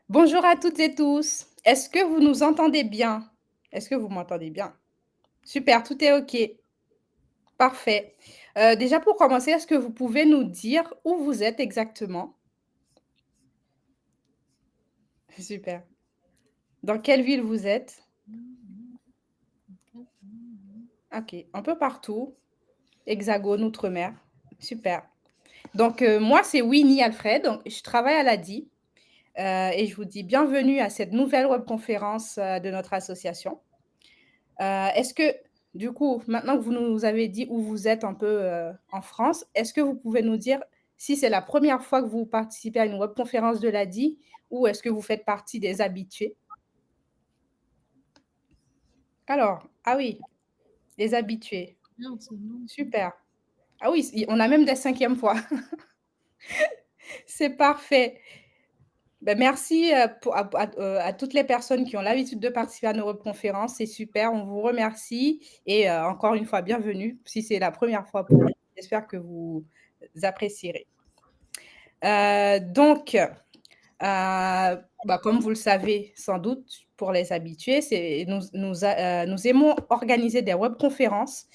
Bonjour à toutes et tous. Est-ce que vous nous entendez bien? Est-ce que vous m'entendez bien? Super, tout est OK. Parfait. Déjà pour commencer, est-ce que vous pouvez nous dire où vous êtes exactement? Super. Dans quelle ville vous êtes? OK, un peu partout, Hexagone, outre-mer. Super. Donc, moi, c'est Winnie Alfred, donc je travaille à l'ADI, et je vous dis bienvenue à cette nouvelle webconférence, de notre association. Est-ce que, du coup, maintenant que vous nous avez dit où vous êtes un peu, en France, est-ce que vous pouvez nous dire si c'est la première fois que vous participez à une webconférence de l'ADI ou est-ce que vous faites partie des habitués? Alors, ah oui, les habitués, Bien, c'est bon. super. Ah oui, on a même des 5e fois. C'est parfait. Ben merci, pour à toutes les personnes qui ont l'habitude de participer à nos webconférences, c'est super, on vous remercie et encore une fois, bienvenue si c'est la première fois pour vous. J'espère que vous apprécierez. Donc, comme vous le savez sans doute pour les habitués, nous aimons organiser des webconférences,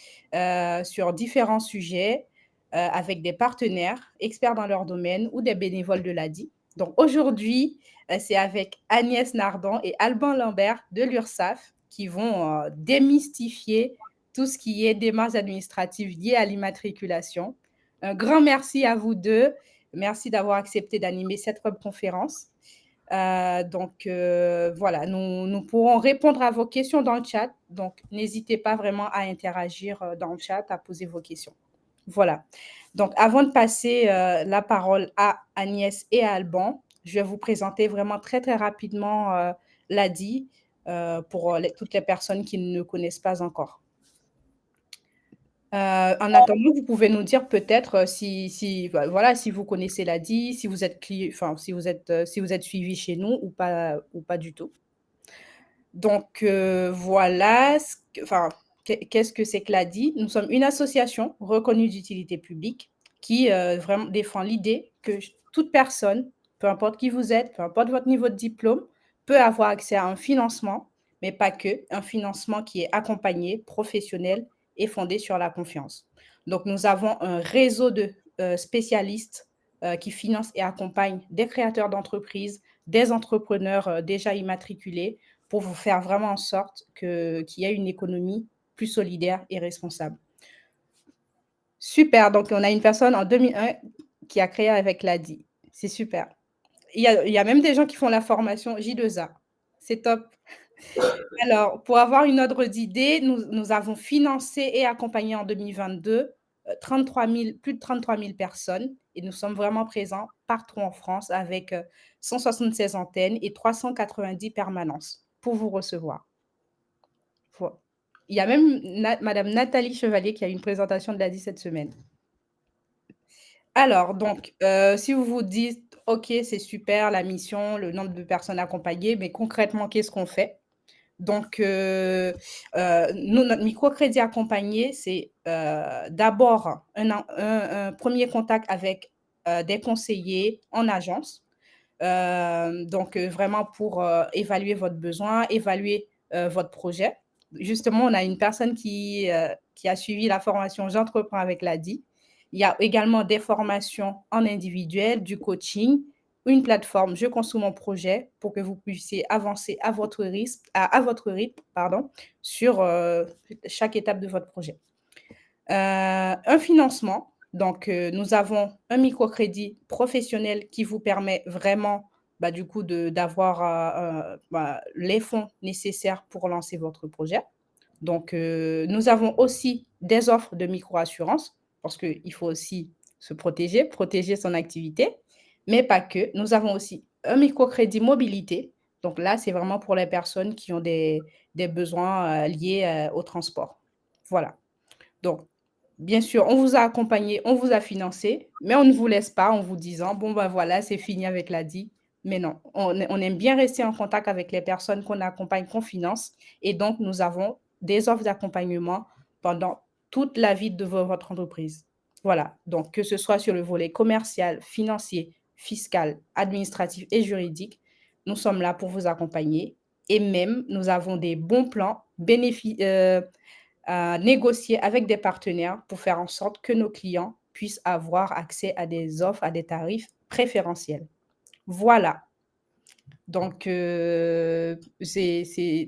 sur différents sujets, avec des partenaires, experts dans leur domaine ou des bénévoles de l'ADI. Donc aujourd'hui, c'est avec Agnès Nardon et Alban Lambert de l'URSSAF qui vont, démystifier tout ce qui est démarches administratives liées à l'immatriculation. Un grand merci à vous 2. Merci d'avoir accepté d'animer cette webconférence. Voilà, nous pourrons répondre à vos questions dans le chat. Donc, n'hésitez pas vraiment à interagir dans le chat, à poser vos questions. Voilà. Donc, avant de passer la parole à Agnès et à Alban, je vais vous présenter vraiment très, très rapidement l'ADI pour toutes les personnes qui ne connaissent pas encore. En attendant, vous pouvez nous dire peut-être, voilà, si vous connaissez l'ADI, si vous êtes enfin, si vous êtes suivi chez nous ou pas du tout. Donc, voilà qu'est-ce que c'est que l'ADI? Nous sommes une association reconnue d'utilité publique qui, vraiment défend l'idée que toute personne, peu importe qui vous êtes, peu importe votre niveau de diplôme, peut avoir accès à un financement, mais pas que, un financement qui est accompagné, professionnel et fondé sur la confiance. Donc nous avons un réseau de, spécialistes, qui financent et accompagnent des créateurs d'entreprises, des entrepreneurs, déjà immatriculés, pour vous faire vraiment en sorte qu'il y ait une économie plus solidaire et responsable. Super, donc on a une personne en 2001 qui a créé avec l'ADI. C'est super. Il y a même des gens qui font la formation J2A. C'est top. Alors, pour avoir une ordre d'idée, nous avons financé et accompagné en 2022 plus de 33 000 personnes et nous sommes vraiment présents partout en France avec 176 antennes et 390 permanences pour vous recevoir. Voi Il y a même madame Nathalie Chevalier qui a une présentation de l'ADI cette semaine. Alors donc, si vous vous dites: «OK, c'est super la mission, le nombre de personnes accompagnées, mais concrètement, qu'est-ce qu'on fait?» Donc, nous, notre microcrédit accompagné, c'est, d'abord un 1er contact avec, des conseillers en agence. Vraiment pour, évaluer votre besoin, évaluer, votre projet. Justement, on a une personne qui a suivi la formation «J'entreprends avec l'ADI». Il y a également des formations en individuel, du coaching, une plateforme «Je construis mon projet» pour que vous puissiez avancer à votre rythme, pardon, sur, chaque étape de votre projet. Un financement, donc nous avons un microcrédit professionnel qui vous permet vraiment, du coup d'avoir, les fonds nécessaires pour lancer votre projet. Donc nous avons aussi des offres de microassurance parce qu'il faut aussi se protéger son activité, mais pas que. Nous avons aussi un microcrédit mobilité. Donc là, c'est vraiment pour les personnes qui ont des besoins, liés, au transport. Voilà. Donc bien sûr, on vous a accompagné, on vous a financé, mais on ne vous laisse pas en vous disant: «Bon, voilà, c'est fini avec l'ADI». Mais non, on aime bien rester en contact avec les personnes qu'on accompagne, qu'on finance et donc nous avons des offres d'accompagnement pendant toute la vie de votre entreprise. Voilà, donc que ce soit sur le volet commercial, financier, fiscal, administratif et juridique, nous sommes là pour vous accompagner et même nous avons des bons plans à négocier avec des partenaires pour faire en sorte que nos clients puissent avoir accès à des offres, à des tarifs préférentiels. Voilà, donc c'est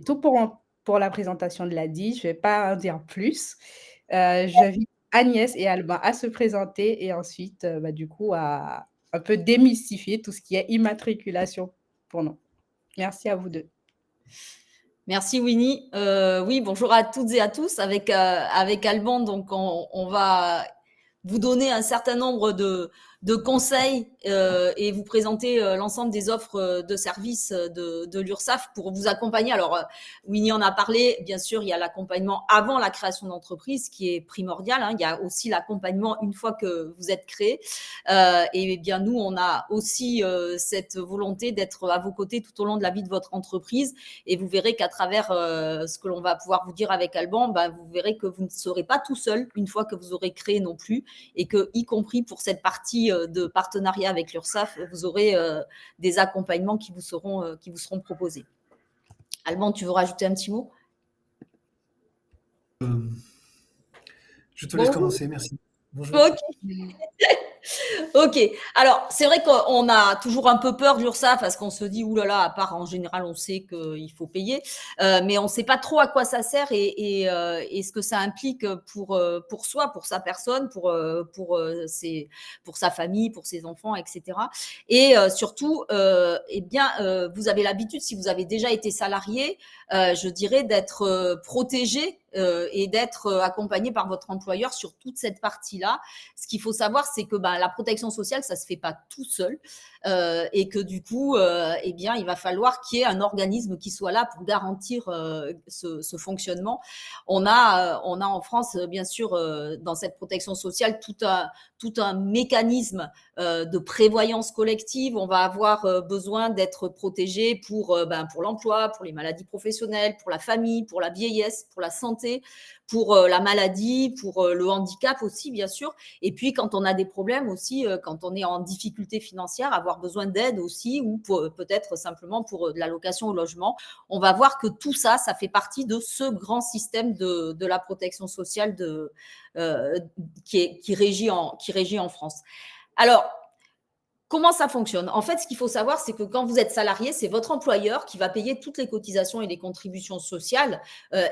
tout pour la présentation de l'ADI. Je ne vais pas en dire plus. J'invite Agnès et Alban à se présenter et ensuite, du coup, à un peu démystifier tout ce qui est immatriculation pour nous. Merci à vous 2. Merci Winnie. Oui, bonjour à toutes et à tous. Avec Alban, donc on va vous donner un certain nombre de conseils et vous présenter l'ensemble des offres de services de l'URSSAF pour vous accompagner. Alors, Winnie en a parlé, bien sûr, il y a l'accompagnement avant la création d'entreprise qui est primordial. Hein. Il y a aussi l'accompagnement une fois que vous êtes créé. Et bien, nous, on a aussi cette volonté d'être à vos côtés tout au long de la vie de votre entreprise. Et vous verrez qu'à travers ce que l'on va pouvoir vous dire avec Alban, vous verrez que vous ne serez pas tout seul une fois que vous aurez créé non plus, et que, y compris pour cette partie de partenariat avec l'URSSAF, vous aurez des accompagnements qui vous seront proposés. Alban, tu veux rajouter un petit mot? Je te laisse commencer, merci. Bonjour. Ok. Ok, alors c'est vrai qu'on a toujours un peu peur de l'URSSAF parce qu'on se dit oulala, à part en général on sait qu'il faut payer, mais on ne sait pas trop à quoi ça sert et ce que ça implique pour soi, pour sa personne, pour sa famille, pour ses enfants, etc. Et surtout, vous avez l'habitude, si vous avez déjà été salarié, je dirais d'être protégé et d'être accompagné par votre employeur sur toute cette partie-là. Ce qu'il faut savoir, c'est que la protection sociale, ça se fait pas tout seul et que du coup, il va falloir qu'il y ait un organisme qui soit là pour garantir ce fonctionnement. On a en France, bien sûr, dans cette protection sociale, tout un mécanisme de prévoyance collective. On va avoir besoin d'être protégé pour l'emploi, pour les maladies professionnelles, pour la famille, pour la vieillesse, pour la santé, pour la maladie, pour le handicap aussi, bien sûr. Et puis, quand on a des problèmes aussi, quand on est en difficulté financière, avoir besoin d'aide aussi, ou peut-être simplement pour de l'allocation au logement, on va voir que tout ça, ça fait partie de ce grand système de la protection sociale qui régit en France. Alors, comment ça fonctionne? En fait, ce qu'il faut savoir, c'est que quand vous êtes salarié, c'est votre employeur qui va payer toutes les cotisations et les contributions sociales,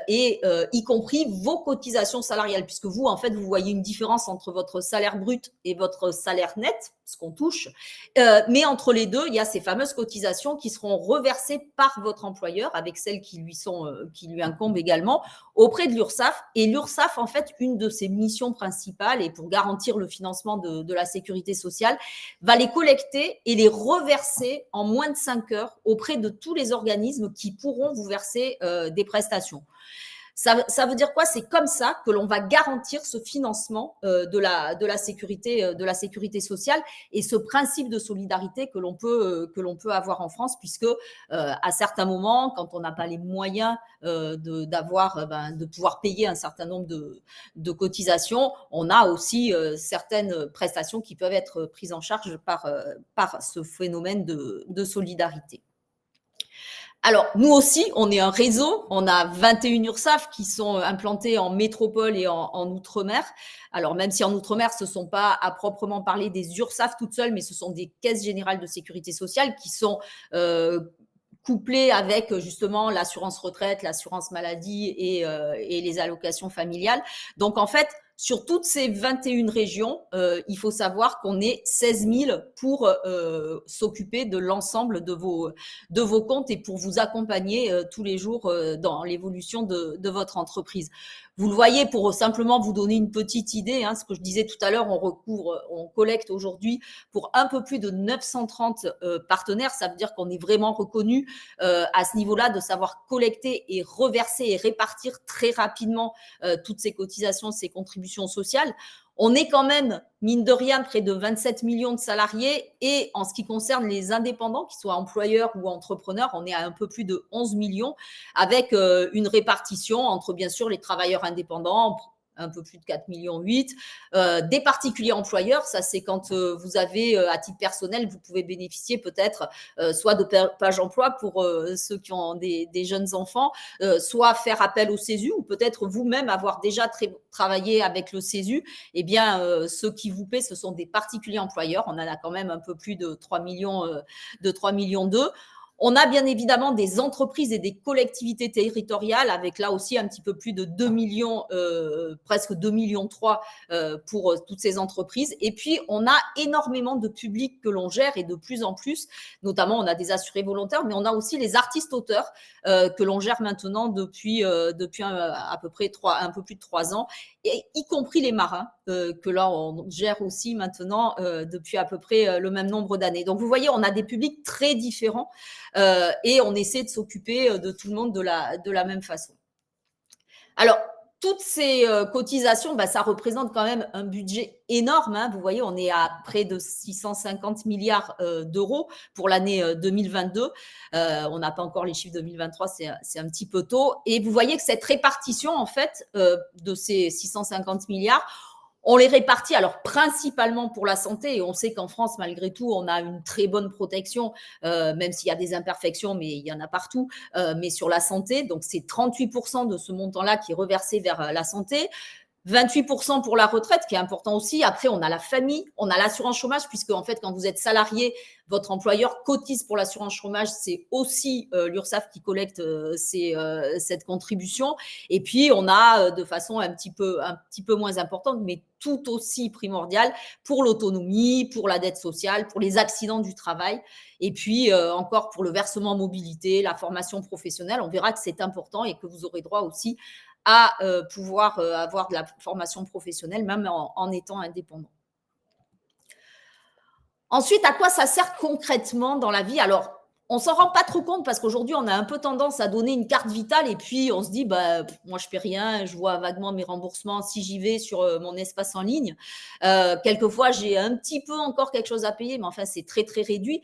y compris vos cotisations salariales, puisque vous, en fait, vous voyez une différence entre votre salaire brut et votre salaire net, ce qu'on touche. Mais entre les deux, il y a ces fameuses cotisations qui seront reversées par votre employeur, avec celles qui lui incombent également, auprès de l'URSSAF. Et l'URSSAF, en fait, une de ses missions principales, et pour garantir le financement de la sécurité sociale, va les collecter et les reverser en moins de 5 heures auprès de tous les organismes qui pourront vous verser des prestations. Ça veut dire quoi? C'est comme ça que l'on va garantir ce financement de la sécurité sociale et ce principe de solidarité que l'on peut avoir en France, puisque à certains moments, quand on n'a pas les moyens de pouvoir payer un certain nombre de cotisations, on a aussi certaines prestations qui peuvent être prises en charge par ce phénomène de solidarité. Alors, nous aussi, on est un réseau. On a 21 URSSAF qui sont implantés en métropole et en Outre-mer. Alors, même si en Outre-mer, ce ne sont pas à proprement parler des URSSAF toutes seules, mais ce sont des caisses générales de sécurité sociale qui sont couplées avec justement l'assurance retraite, l'assurance maladie et les allocations familiales. Donc, en fait, sur toutes ces 21 régions, il faut savoir qu'on est 16 000 pour s'occuper de l'ensemble de vos comptes et pour vous accompagner tous les jours dans l'évolution de votre entreprise. Vous le voyez, pour simplement vous donner une petite idée, hein, ce que je disais tout à l'heure, on collecte aujourd'hui pour un peu plus de 930 partenaires. Ça veut dire qu'on est vraiment reconnu à ce niveau-là de savoir collecter et reverser et répartir très rapidement toutes ces cotisations, ces contributions sociales. On est quand même, mine de rien, près de 27 millions de salariés et en ce qui concerne les indépendants, qu'ils soient employeurs ou entrepreneurs, on est à un peu plus de 11 millions avec une répartition entre, bien sûr, les travailleurs indépendants, un peu plus de 4,8 millions. Des particuliers employeurs, ça c'est quand vous avez à titre personnel, vous pouvez bénéficier peut-être soit de page emploi pour ceux qui ont des jeunes enfants, soit faire appel au CESU ou peut-être vous-même avoir déjà travaillé avec le CESU. Eh bien, ceux qui vous paient, ce sont des particuliers employeurs. On en a quand même un peu plus de 3 millions, de 3 millions d'eux. On a bien évidemment des entreprises et des collectivités territoriales avec là aussi un petit peu plus de 2 millions, presque 2,3 millions pour toutes ces entreprises. Et puis, on a énormément de publics que l'on gère et de plus en plus, notamment on a des assurés volontaires, mais on a aussi les artistes-auteurs que l'on gère maintenant depuis à peu près un peu plus de 3 ans, et y compris les marins que là on gère aussi maintenant depuis à peu près le même nombre d'années. Donc, vous voyez, on a des publics très différents. Et on essaie de s'occuper de tout le monde de la même façon. Alors, toutes ces cotisations, ça représente quand même un budget énorme. Vous voyez, on est à près de 650 milliards d'euros pour l'année 2022. On n'a pas encore les chiffres 2023, c'est un petit peu tôt. Et vous voyez que cette répartition, en fait, de ces 650 milliards, on les répartit alors principalement pour la santé, et on sait qu'en France, malgré tout, on a une très bonne protection, même s'il y a des imperfections, mais il y en a partout, mais sur la santé. Donc, c'est 38% de ce montant-là qui est reversé vers la santé. 28% pour la retraite, qui est important aussi. Après, on a la famille, on a l'assurance chômage, puisque en fait, quand vous êtes salarié, votre employeur cotise pour l'assurance chômage. C'est aussi l'URSSAF qui collecte cette contribution. Et puis, on a de façon un petit peu moins importante, mais tout aussi primordiale, pour l'autonomie, pour la dette sociale, pour les accidents du travail. Et puis, encore pour le versement mobilité, la formation professionnelle. On verra que c'est important et que vous aurez droit aussi à pouvoir avoir de la formation professionnelle, même en étant indépendant. Ensuite, à quoi ça sert concrètement dans la vie? Alors, on s'en rend pas trop compte parce qu'aujourd'hui, on a un peu tendance à donner une carte vitale et puis on se dit, moi, je paie rien, je vois vaguement mes remboursements si j'y vais sur mon espace en ligne. Quelquefois, j'ai un petit peu encore quelque chose à payer, mais enfin, c'est très, très réduit.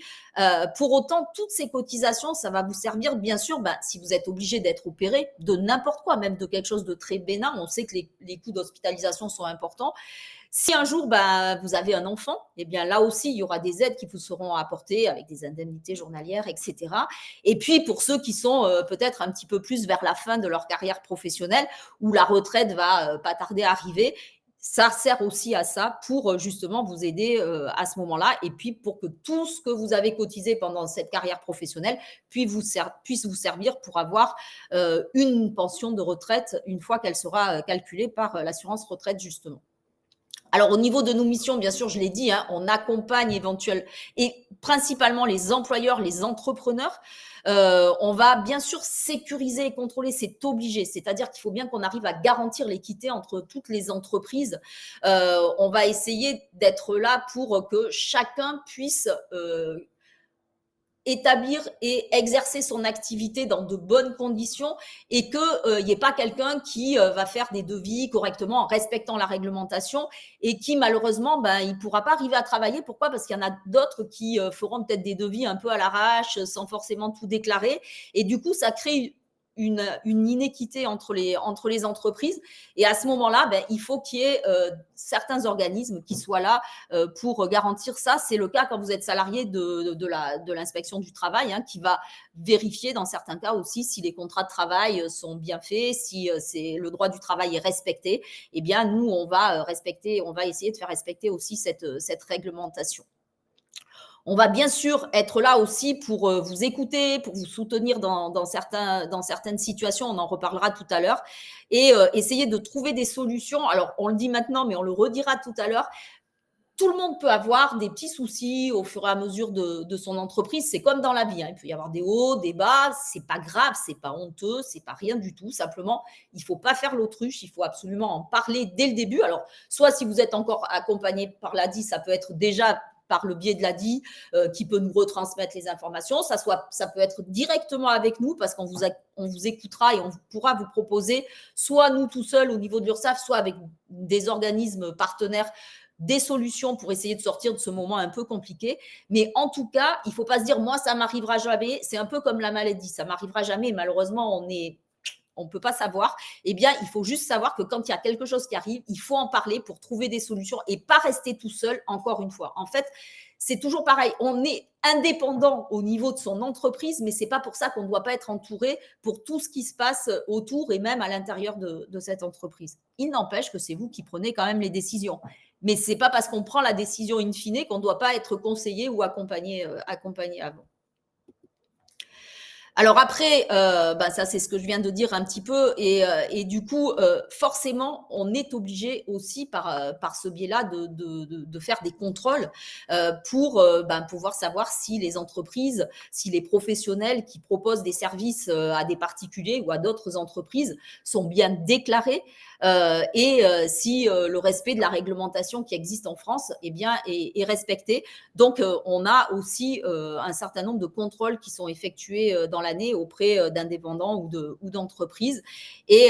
Pour autant, toutes ces cotisations, ça va vous servir, bien sûr, si vous êtes obligé d'être opéré de n'importe quoi, même de quelque chose de très bénin. On sait que les coûts d'hospitalisation sont importants. Si un jour, vous avez un enfant, eh bien là aussi, il y aura des aides qui vous seront apportées avec des indemnités journalières, etc. Et puis, pour ceux qui sont peut-être un petit peu plus vers la fin de leur carrière professionnelle, où la retraite va pas tarder à arriver, ça sert aussi à ça pour justement vous aider à ce moment-là et puis pour que tout ce que vous avez cotisé pendant cette carrière professionnelle puisse vous servir pour avoir une pension de retraite une fois qu'elle sera calculée par l'assurance retraite justement. Alors, au niveau de nos missions, bien sûr, je l'ai dit, on accompagne éventuellement et principalement les employeurs, les entrepreneurs. On va bien sûr sécuriser et contrôler, c'est obligé. C'est-à-dire qu'il faut bien qu'on arrive à garantir l'équité entre toutes les entreprises. On va essayer d'être là pour que chacun puisse établir et exercer son activité dans de bonnes conditions et qu'il n'y ait pas quelqu'un qui va faire des devis correctement en respectant la réglementation et qui malheureusement, il ne pourra pas arriver à travailler. Pourquoi? Parce qu'il y en a d'autres qui feront peut-être des devis un peu à l'arrache sans forcément tout déclarer et du coup, ça crée une inéquité entre les entreprises et à ce moment-là, il faut qu'il y ait certains organismes qui soient là pour garantir ça. C'est le cas quand vous êtes salarié de l'inspection du travail qui va vérifier dans certains cas aussi si les contrats de travail sont bien faits, si le droit du travail est respecté. Eh bien, nous, on va essayer de faire respecter aussi cette réglementation. On va bien sûr être là aussi pour vous écouter, pour vous soutenir dans certaines situations, on en reparlera tout à l'heure, et essayer de trouver des solutions. Alors, on le dit maintenant, mais on le redira tout à l'heure. Tout le monde peut avoir des petits soucis au fur et à mesure de son entreprise. C'est comme dans la vie. Il peut y avoir des hauts, des bas. C'est pas grave, c'est pas honteux, c'est pas rien du tout. Simplement, il faut pas faire l'autruche. Il faut absolument en parler dès le début. Alors, soit si vous êtes encore accompagné par l'ADI, ça peut être déjà par le biais de l'ADI qui peut nous retransmettre les informations. Ça peut être directement avec nous parce qu'on vous écoutera et on pourra vous proposer, soit nous tout seuls au niveau de l'URSSAF, soit avec des organismes partenaires, des solutions pour essayer de sortir de ce moment un peu compliqué. Mais en tout cas, il ne faut pas se dire, moi, ça ne m'arrivera jamais. C'est un peu comme la maladie, ça ne m'arrivera jamais. Malheureusement, on on peut pas savoir. Eh bien, il faut juste savoir que quand il y a quelque chose qui arrive, il faut en parler pour trouver des solutions et pas rester tout seul, encore une fois. En fait, c'est toujours pareil. On est indépendant au niveau de son entreprise, mais c'est pas pour ça qu'on ne doit pas être entouré pour tout ce qui se passe autour et même à l'intérieur de cette entreprise. Il n'empêche que c'est vous qui prenez quand même les décisions. Mais c'est pas parce qu'on prend la décision in fine qu'on ne doit pas être conseillé ou accompagné avant. Alors après, ça c'est ce que je viens de dire un petit peu, et du coup, forcément, on est obligé aussi par ce biais-là de faire des contrôles pour pouvoir savoir si les entreprises, si les professionnels qui proposent des services à des particuliers ou à d'autres entreprises sont bien déclarés et si le respect de la réglementation qui existe en France est respecté. Donc, on a aussi un certain nombre de contrôles qui sont effectués dans l'année auprès d'indépendants ou d'entreprises. Et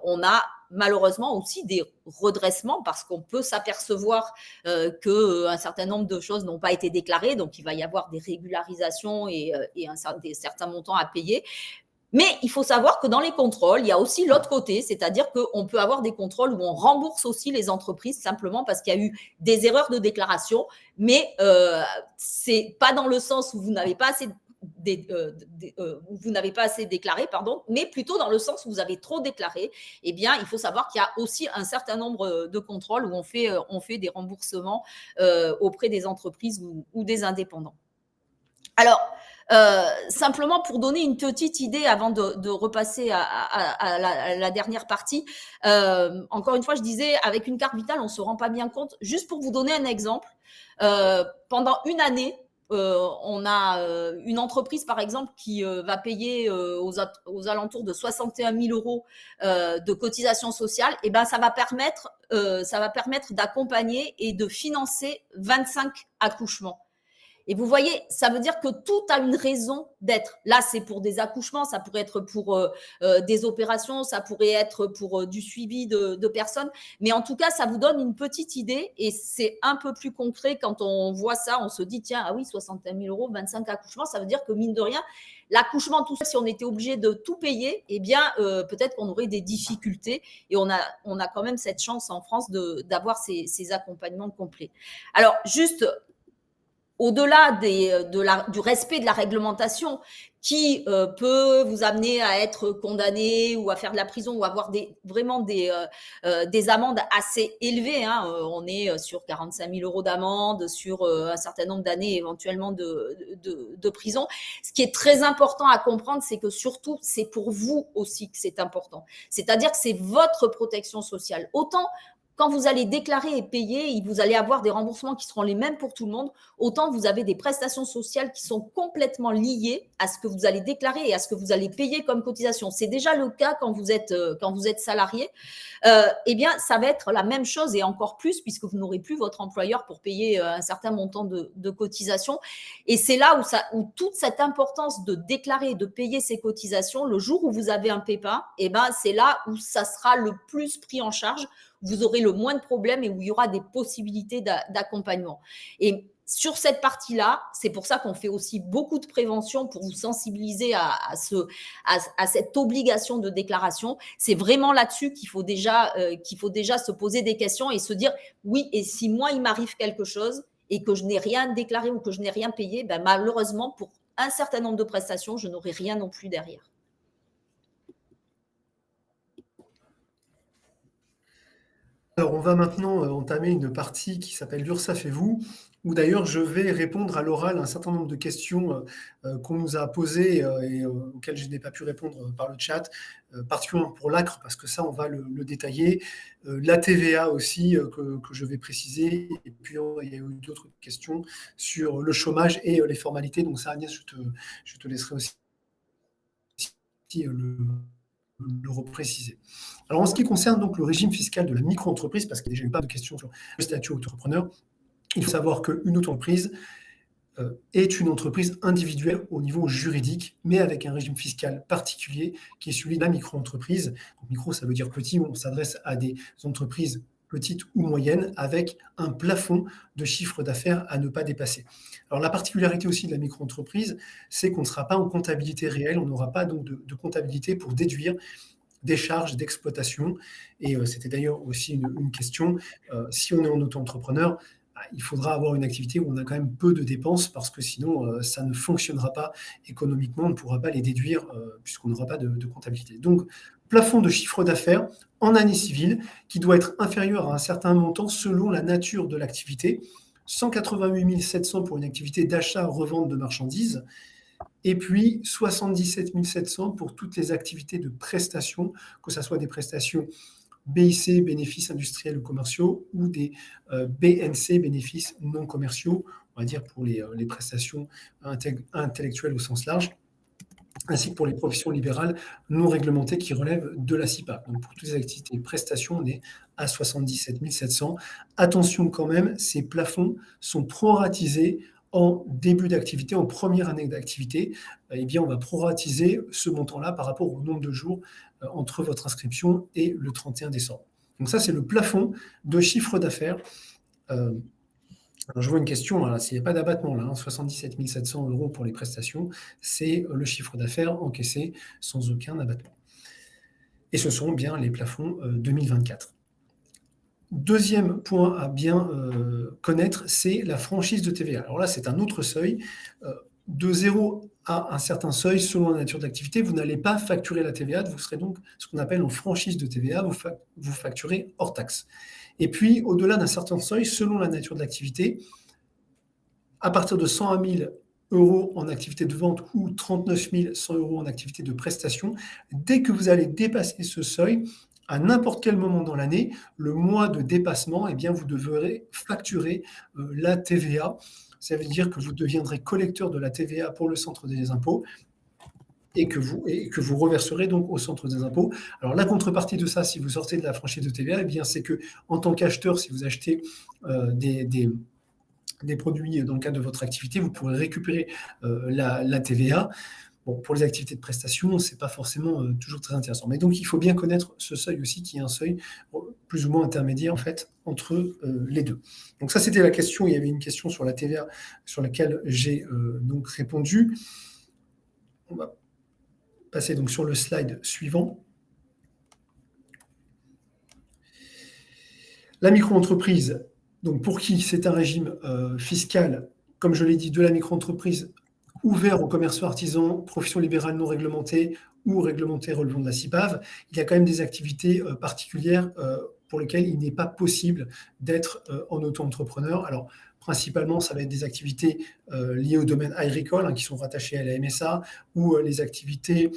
on a malheureusement aussi des redressements parce qu'on peut s'apercevoir qu'un certain nombre de choses n'ont pas été déclarées. Donc, il va y avoir des régularisations et certains montants à payer. Mais il faut savoir que dans les contrôles, il y a aussi l'autre côté, c'est-à-dire qu'on peut avoir des contrôles où on rembourse aussi les entreprises simplement parce qu'il y a eu des erreurs de déclaration, mais c'est pas dans le sens où vous n'avez pas assez déclaré, mais plutôt dans le sens où vous avez trop déclaré. Eh bien, il faut savoir qu'il y a aussi un certain nombre de contrôles où on fait des remboursements auprès des entreprises ou des indépendants. Alors, simplement pour donner une petite idée avant de repasser à la dernière partie, encore une fois, je disais, avec une carte vitale, on ne se rend pas bien compte. Juste pour vous donner un exemple, pendant une année, on a une entreprise, par exemple, qui va payer aux alentours de 61 000 euros de cotisation sociale. Et ben, ça va permettre d'accompagner et de financer 25 accouchements. Et vous voyez, ça veut dire que tout a une raison d'être. Là, c'est pour des accouchements, ça pourrait être pour des opérations, ça pourrait être pour du suivi de personnes. Mais en tout cas, ça vous donne une petite idée et c'est un peu plus concret quand on voit ça. On se dit, tiens, ah oui, 61 000 euros, 25 accouchements, ça veut dire que mine de rien, l'accouchement tout seul, si on était obligé de tout payer, eh bien, peut-être qu'on aurait des difficultés. Et on a quand même cette chance en France d'avoir ces accompagnements complets. Alors, juste au-delà du respect de la réglementation qui peut vous amener à être condamné ou à faire de la prison ou avoir vraiment des amendes assez élevées. On est sur 45 000 euros d'amende, sur un certain nombre d'années éventuellement de prison. Ce qui est très important à comprendre, c'est que surtout, c'est pour vous aussi que c'est important. C'est-à-dire que c'est votre protection sociale. Autant quand vous allez déclarer et payer, vous allez avoir des remboursements qui seront les mêmes pour tout le monde. Autant vous avez des prestations sociales qui sont complètement liées à ce que vous allez déclarer et à ce que vous allez payer comme cotisation. C'est déjà le cas quand vous êtes salarié. Eh bien, ça va être la même chose et encore plus puisque vous n'aurez plus votre employeur pour payer un certain montant de cotisation. Et c'est là où toute cette importance de déclarer et de payer ces cotisations, le jour où vous avez un pépin, eh ben, c'est là où ça sera le plus pris en charge. Vous aurez le moins de problèmes et où il y aura des possibilités d'accompagnement. Et sur cette partie-là, c'est pour ça qu'on fait aussi beaucoup de prévention pour vous sensibiliser à cette obligation de déclaration. C'est vraiment là-dessus qu'il faut déjà se poser des questions et se dire oui, et si moi il m'arrive quelque chose et que je n'ai rien déclaré ou que je n'ai rien payé, ben malheureusement pour un certain nombre de prestations, je n'aurai rien non plus derrière. Alors, on va maintenant entamer une partie qui s'appelle l'URSSAF et vous, où d'ailleurs je vais répondre à l'oral à un certain nombre de questions qu'on nous a posées et auxquelles je n'ai pas pu répondre par le chat, particulièrement pour l'ACRE, parce que ça, on va le détailler. La TVA aussi, que je vais préciser. Et puis, il y a eu d'autres questions sur le chômage et les formalités. Donc ça, Agnès, je te laisserai aussi le repréciser. Alors, en ce qui concerne donc le régime fiscal de la micro-entreprise, parce qu'il n'y a déjà eu pas de questions sur le statut auto-entrepreneur, il faut savoir qu'une auto-entreprise est une entreprise individuelle au niveau juridique, mais avec un régime fiscal particulier qui est celui de la micro-entreprise. Donc, micro, ça veut dire petit, on s'adresse à des entreprises petites ou moyennes, avec un plafond de chiffre d'affaires à ne pas dépasser. Alors, la particularité aussi de la micro-entreprise, c'est qu'on ne sera pas en comptabilité réelle, on n'aura pas donc de comptabilité pour déduire des charges d'exploitation. Et c'était d'ailleurs aussi une question. Si on est en auto-entrepreneur, il faudra avoir une activité où on a quand même peu de dépenses parce que sinon, ça ne fonctionnera pas économiquement, on ne pourra pas les déduire puisqu'on n'aura pas de comptabilité. Donc, plafond de chiffre d'affaires en année civile qui doit être inférieur à un certain montant selon la nature de l'activité. 188 700 pour une activité d'achat-revente de marchandises et puis 77 700 pour toutes les activités de prestations, que ce soit des prestations BIC, bénéfices industriels ou commerciaux, ou des BNC, bénéfices non commerciaux, on va dire pour les prestations intellectuelles au sens large, ainsi que pour les professions libérales non réglementées qui relèvent de la CIPA. Donc pour toutes les activités et prestations, on est à 77 700. Attention quand même, ces plafonds sont proratisés en début d'activité, en première année d'activité. Eh bien, on va proratiser ce montant-là par rapport au nombre de jours entre votre inscription et le 31 décembre. Donc ça, c'est le plafond de chiffre d'affaires. Alors, je vois une question, là, s'il n'y a pas d'abattement, là, 77 700 € pour les prestations, c'est le chiffre d'affaires encaissé sans aucun abattement. Et ce sont bien les plafonds 2024. Deuxième point à bien connaître, c'est la franchise de TVA. Alors là, c'est un autre seuil. De 0 à un certain seuil, selon la nature de l'activité, vous n'allez pas facturer la TVA, vous serez donc ce qu'on appelle en franchise de TVA, vous facturez hors taxe. Et puis, au-delà d'un certain seuil, selon la nature de l'activité, à partir de 101 000 € en activité de vente ou 39 100 € en activité de prestation, dès que vous allez dépasser ce seuil, à n'importe quel moment dans l'année, le mois de dépassement, eh bien, vous devrez facturer la TVA. Ça veut dire que vous deviendrez collecteur de la TVA pour le centre des impôts et que vous reverserez donc au centre des impôts. Alors, la contrepartie de ça, si vous sortez de la franchise de TVA, eh bien, c'est que en tant qu'acheteur, si vous achetez des produits dans le cadre de votre activité, vous pourrez récupérer la TVA. Bon, pour les activités de prestation, ce n'est pas forcément toujours très intéressant. Mais donc, il faut bien connaître ce seuil aussi, qui est un seuil plus ou moins intermédiaire, en fait, entre les deux. Donc ça, c'était la question. Il y avait une question sur la TVA sur laquelle j'ai donc répondu. On va passer donc sur le slide suivant. La micro-entreprise, donc pour qui c'est un régime fiscal, comme je l'ai dit, de la micro-entreprise ouvert aux commerçants artisans, professions libérales non réglementées ou réglementées relevant de la CIPAV, il y a quand même des activités particulières pour lesquelles il n'est pas possible d'être en auto-entrepreneur. Alors, principalement, ça va être des activités liées au domaine agricole, qui sont rattachées à la MSA, ou les activités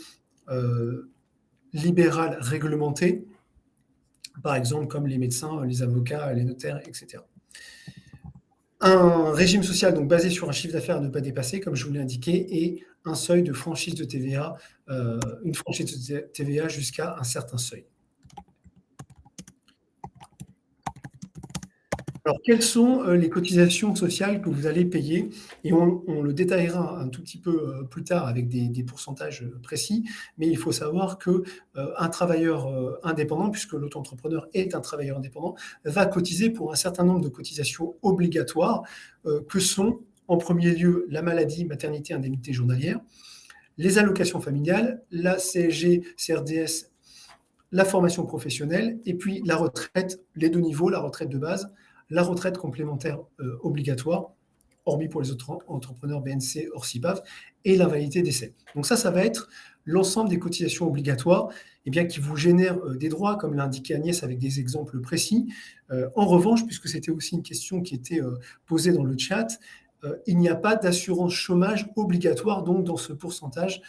libérales réglementées, par exemple comme les médecins, les avocats, les notaires, etc. Un régime social donc basé sur un chiffre d'affaires à ne pas dépasser, comme je vous l'ai indiqué, et un seuil de franchise de TVA, une franchise de TVA jusqu'à un certain seuil. Alors, quelles sont les cotisations sociales que vous allez payer? Et on le détaillera un tout petit peu plus tard avec des pourcentages précis, mais il faut savoir qu'un travailleur indépendant, puisque l'auto-entrepreneur est un travailleur indépendant, va cotiser pour un certain nombre de cotisations obligatoires que sont, en premier lieu, la maladie, maternité, indemnité journalière, les allocations familiales, la CSG, CRDS, la formation professionnelle, et puis la retraite, les deux niveaux, la retraite de base, la retraite complémentaire obligatoire, hormis pour les autres entrepreneurs BNC hors CIPAV, et l'invalidité décès. Donc ça va être l'ensemble des cotisations obligatoires qui vous génèrent des droits, comme l'a indiqué Agnès avec des exemples précis. En revanche, puisque c'était aussi une question qui était posée dans le chat, il n'y a pas d'assurance chômage obligatoire donc dans ce pourcentage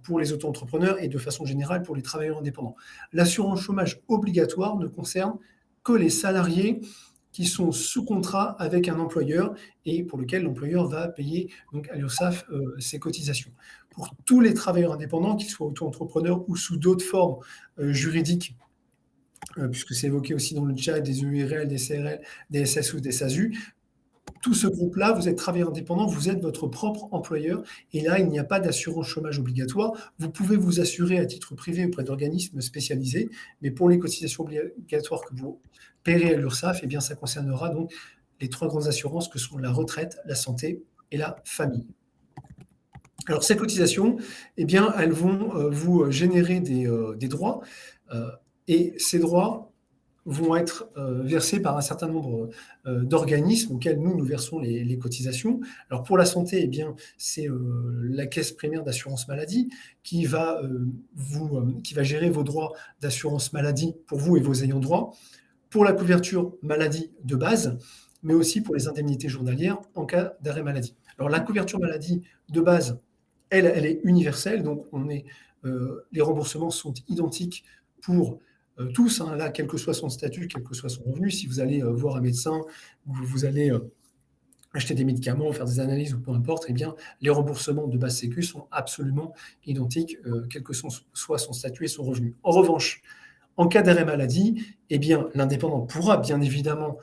pour les auto-entrepreneurs et de façon générale pour les travailleurs indépendants. L'assurance chômage obligatoire ne concerne que les salariés qui sont sous contrat avec un employeur et pour lequel l'employeur va payer donc à l'URSSAF ses cotisations. Pour tous les travailleurs indépendants, qu'ils soient auto-entrepreneurs ou sous d'autres formes juridiques, puisque c'est évoqué aussi dans le chat, des URL, des CRL, des SS ou des SASU, tout ce groupe-là, vous êtes travailleur indépendant, vous êtes votre propre employeur, et là, il n'y a pas d'assurance chômage obligatoire. Vous pouvez vous assurer à titre privé auprès d'organismes spécialisés, mais pour les cotisations obligatoires que vous paierez à l'URSSAF, ça concernera donc les trois grandes assurances que sont la retraite, la santé et la famille. Alors, ces cotisations, elles vont vous générer des droits. Et ces droits vont être versés par un certain nombre d'organismes auxquels nous versons les cotisations. Alors pour la santé, eh bien, c'est la caisse primaire d'assurance maladie qui va gérer vos droits d'assurance maladie pour vous et vos ayants droit, pour la couverture maladie de base, mais aussi pour les indemnités journalières en cas d'arrêt maladie. Alors la couverture maladie de base, elle est universelle, donc les remboursements sont identiques pour tous, hein, là, quel que soit son statut, quel que soit son revenu. Si vous allez voir un médecin, vous allez acheter des médicaments, faire des analyses ou peu importe, eh bien, les remboursements de base sécu sont absolument identiques, quel que soit son statut et son revenu. En revanche, en cas d'arrêt maladie, eh bien, l'indépendant pourra bien évidemment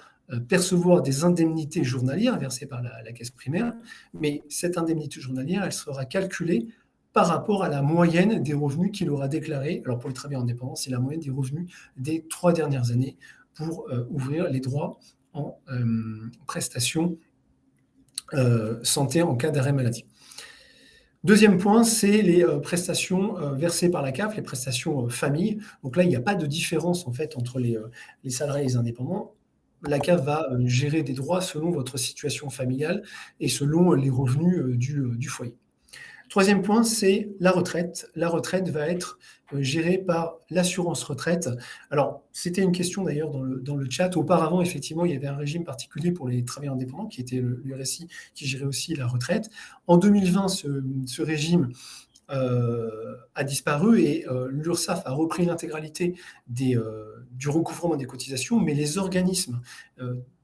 percevoir des indemnités journalières versées par la caisse primaire, mais cette indemnité journalière, elle sera calculée par rapport à la moyenne des revenus qu'il aura déclarés. Alors pour les travailleurs indépendants, c'est la moyenne des revenus des 3 dernières années pour ouvrir les droits en prestations santé en cas d'arrêt maladie. Deuxième point, c'est les prestations versées par la CAF, les prestations famille. Donc là, il n'y a pas de différence en fait entre les salariés et les indépendants. La CAF va gérer des droits selon votre situation familiale et selon les revenus du foyer. Troisième point, c'est la retraite. La retraite va être gérée par l'assurance retraite. Alors, c'était une question d'ailleurs dans le chat. Auparavant, effectivement, il y avait un régime particulier pour les travailleurs indépendants qui était le RSI, qui gérait aussi la retraite. En 2020, ce régime a disparu et l'URSSAF a repris l'intégralité du recouvrement des cotisations, mais les organismes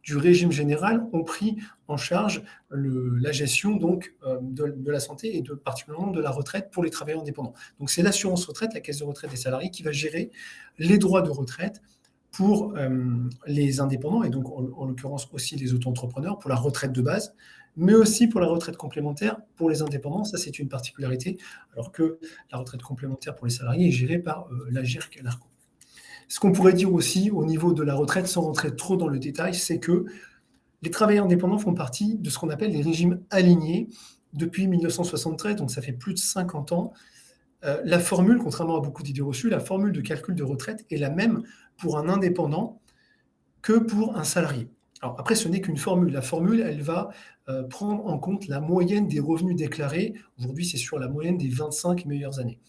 du régime général ont pris en charge la gestion donc, de la santé et particulièrement de la retraite pour les travailleurs indépendants. Donc c'est l'assurance retraite, la caisse de retraite des salariés, qui va gérer les droits de retraite pour les indépendants et donc en l'occurrence aussi les auto-entrepreneurs pour la retraite de base, mais aussi pour la retraite complémentaire pour les indépendants. Ça, c'est une particularité, alors que la retraite complémentaire pour les salariés est gérée par l'AGIRC et l'ARCO. Ce qu'on pourrait dire aussi au niveau de la retraite, sans rentrer trop dans le détail, c'est que les travailleurs indépendants font partie de ce qu'on appelle les régimes alignés depuis 1973, donc ça fait plus de 50 ans. La formule, contrairement à beaucoup d'idées reçues, la formule de calcul de retraite est la même pour un indépendant que pour un salarié. Alors après, ce n'est qu'une formule. La formule, elle va prendre en compte la moyenne des revenus déclarés. Aujourd'hui, c'est sur la moyenne des 25 meilleures années.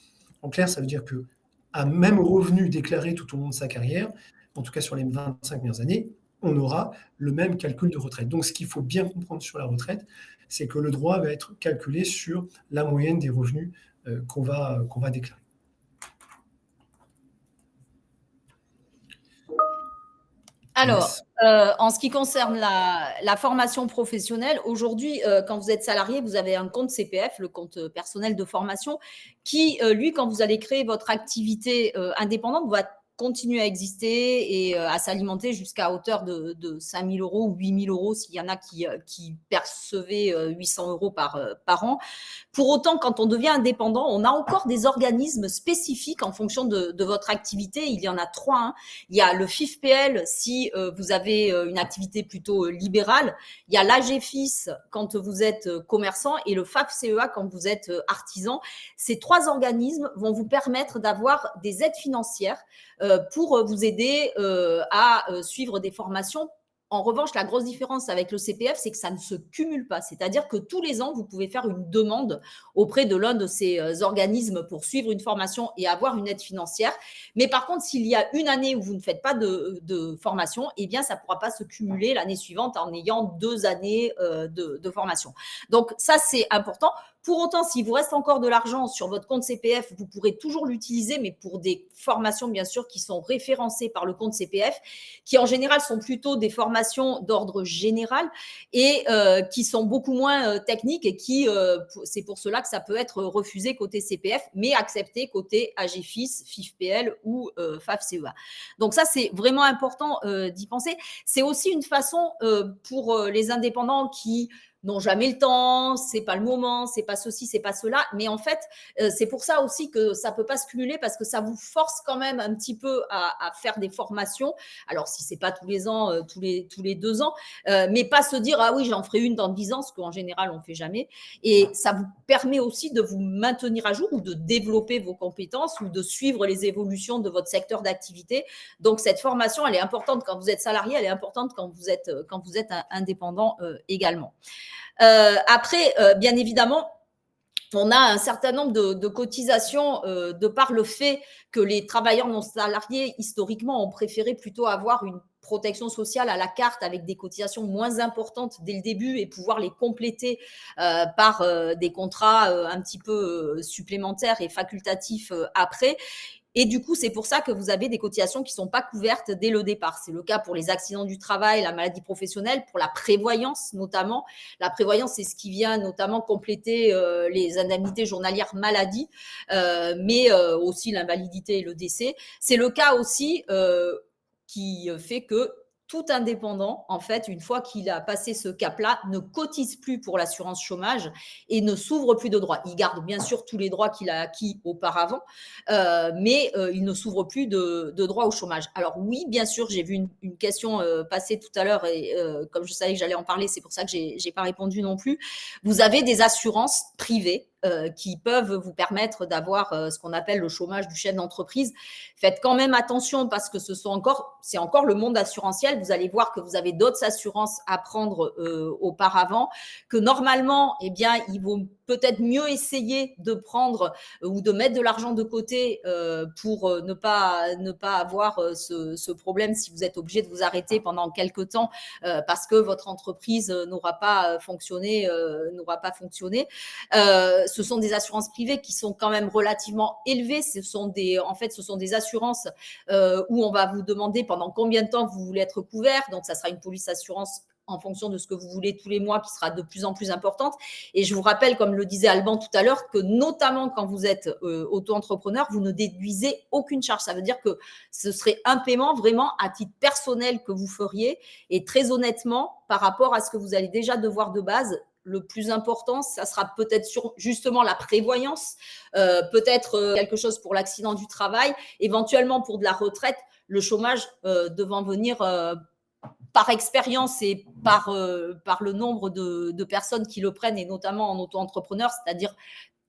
En clair, ça veut dire que à même revenu déclaré tout au long de sa carrière, en tout cas sur les 25 meilleures années, on aura le même calcul de retraite. Donc, ce qu'il faut bien comprendre sur la retraite, c'est que le droit va être calculé sur la moyenne des revenus qu'on va déclarer. Alors, en ce qui concerne la formation professionnelle, aujourd'hui, quand vous êtes salarié, vous avez un compte CPF, le compte personnel de formation, qui, lui, quand vous allez créer votre activité indépendante, va continuer à exister et à s'alimenter jusqu'à hauteur de 5 000 euros ou 8 000 euros s'il y en a qui percevaient 800 euros par an. Pour autant, quand on devient indépendant, on a encore des organismes spécifiques en fonction de votre activité. Il y en a 3. Hein. Il y a le FIFPL si vous avez une activité plutôt libérale. Il y a l'AGFIS quand vous êtes commerçant et le FAFCEA quand vous êtes artisan. Ces 3 organismes vont vous permettre d'avoir des aides financières pour vous aider à suivre des formations. En revanche, la grosse différence avec le CPF, c'est que ça ne se cumule pas. C'est-à-dire que tous les ans, vous pouvez faire une demande auprès de l'un de ces organismes pour suivre une formation et avoir une aide financière. Mais par contre, s'il y a une année où vous ne faites pas de formation, eh bien, ça ne pourra pas se cumuler l'année suivante en ayant 2 années de formation. Donc, ça, c'est important. Pour autant, s'il vous reste encore de l'argent sur votre compte CPF, vous pourrez toujours l'utiliser, mais pour des formations, bien sûr, qui sont référencées par le compte CPF, qui en général sont plutôt des formations d'ordre général et qui sont beaucoup moins techniques et qui, c'est pour cela que ça peut être refusé côté CPF, mais accepté côté AGFIS, FIFPL ou FAFCEA. Donc ça, c'est vraiment important d'y penser. C'est aussi une façon pour les indépendants qui n'ont jamais le temps, c'est pas le moment, c'est pas ceci, c'est pas cela. Mais en fait, c'est pour ça aussi que ça peut pas se cumuler parce que ça vous force quand même un petit peu à faire des formations. Alors, si c'est pas tous les ans, tous les 2 ans, mais pas se dire, ah oui, j'en ferai une dans 10 ans, ce qu'en général, on fait jamais. Et ça vous permet aussi de vous maintenir à jour ou de développer vos compétences ou de suivre les évolutions de votre secteur d'activité. Donc, cette formation, elle est importante quand vous êtes salarié, elle est importante quand vous êtes indépendant également. Après, bien évidemment, on a un certain nombre de cotisations de par le fait que les travailleurs non salariés, historiquement, ont préféré plutôt avoir une protection sociale à la carte avec des cotisations moins importantes dès le début et pouvoir les compléter par des contrats un petit peu supplémentaires et facultatifs après. Et du coup, c'est pour ça que vous avez des cotisations qui ne sont pas couvertes dès le départ. C'est le cas pour les accidents du travail, la maladie professionnelle, pour la prévoyance notamment. La prévoyance, c'est ce qui vient notamment compléter les indemnités journalières maladie, mais aussi l'invalidité et le décès. C'est le cas aussi qui fait que tout indépendant, en fait, une fois qu'il a passé ce cap-là, ne cotise plus pour l'assurance chômage et ne s'ouvre plus de droits. Il garde bien sûr tous les droits qu'il a acquis auparavant, mais il ne s'ouvre plus de droits au chômage. Alors oui, bien sûr, j'ai vu une question passer tout à l'heure et comme je savais que j'allais en parler, c'est pour ça que j'ai pas répondu non plus. Vous avez des assurances privées qui peuvent vous permettre d'avoir ce qu'on appelle le chômage du chef d'entreprise. Faites quand même attention parce que c'est encore le monde assurantiel. Vous allez voir que vous avez d'autres assurances à prendre auparavant, que normalement, eh bien, il vaut peut-être mieux essayer de prendre ou de mettre de l'argent de côté pour ne pas avoir ce problème si vous êtes obligé de vous arrêter pendant quelques temps parce que votre entreprise n'aura pas fonctionné. Ce sont des assurances privées qui sont quand même relativement élevées. Ce sont des assurances où on va vous demander pendant combien de temps vous voulez être couvert. Donc, ça sera une police assurance en fonction de ce que vous voulez tous les mois qui sera de plus en plus importante. Et je vous rappelle, comme le disait Alban tout à l'heure, que notamment quand vous êtes auto-entrepreneur, vous ne déduisez aucune charge. Ça veut dire que ce serait un paiement vraiment à titre personnel que vous feriez. Et très honnêtement, par rapport à ce que vous allez déjà devoir de base, le plus important, ça sera peut-être justement la prévoyance, peut-être quelque chose pour l'accident du travail, éventuellement pour de la retraite, le chômage devant venir par expérience et par le nombre de personnes qui le prennent, et notamment en auto-entrepreneur, c'est-à-dire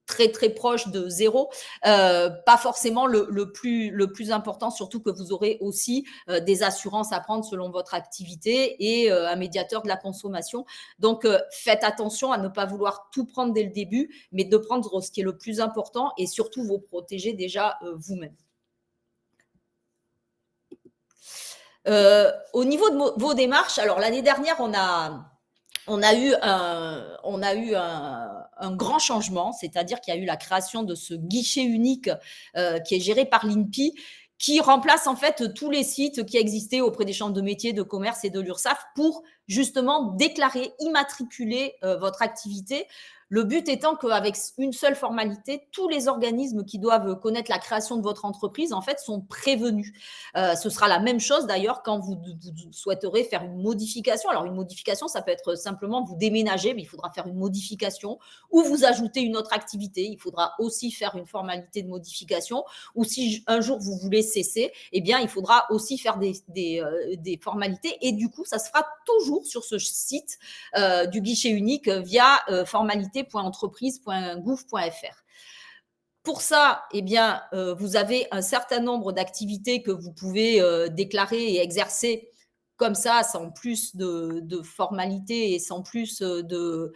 très très proche de zéro, pas forcément le plus important, surtout que vous aurez aussi des assurances à prendre selon votre activité et un médiateur de la consommation. Donc faites attention à ne pas vouloir tout prendre dès le début, mais de prendre ce qui est le plus important et surtout vous protéger déjà vous-même. Au niveau de vos démarches, alors l'année dernière, on a eu un grand changement, c'est-à-dire qu'il y a eu la création de ce guichet unique qui est géré par l'INPI, qui remplace en fait tous les sites qui existaient auprès des chambres de métiers, de commerce et de l'URSSAF pour justement déclarer, immatriculer votre activité. Le but étant qu'avec une seule formalité, tous les organismes qui doivent connaître la création de votre entreprise, en fait, sont prévenus. Ce sera la même chose d'ailleurs quand vous souhaiterez faire une modification. Alors, une modification, ça peut être simplement vous déménager, mais il faudra faire une modification ou vous ajouter une autre activité. Il faudra aussi faire une formalité de modification. Ou si un jour vous voulez cesser, eh bien, il faudra aussi faire des formalités. Et du coup, ça se fera toujours sur ce site du guichet unique via formalité.entreprise.gouv.fr. Pour ça, eh bien, vous avez un certain nombre d'activités que vous pouvez déclarer et exercer comme ça, sans plus de formalités et sans plus de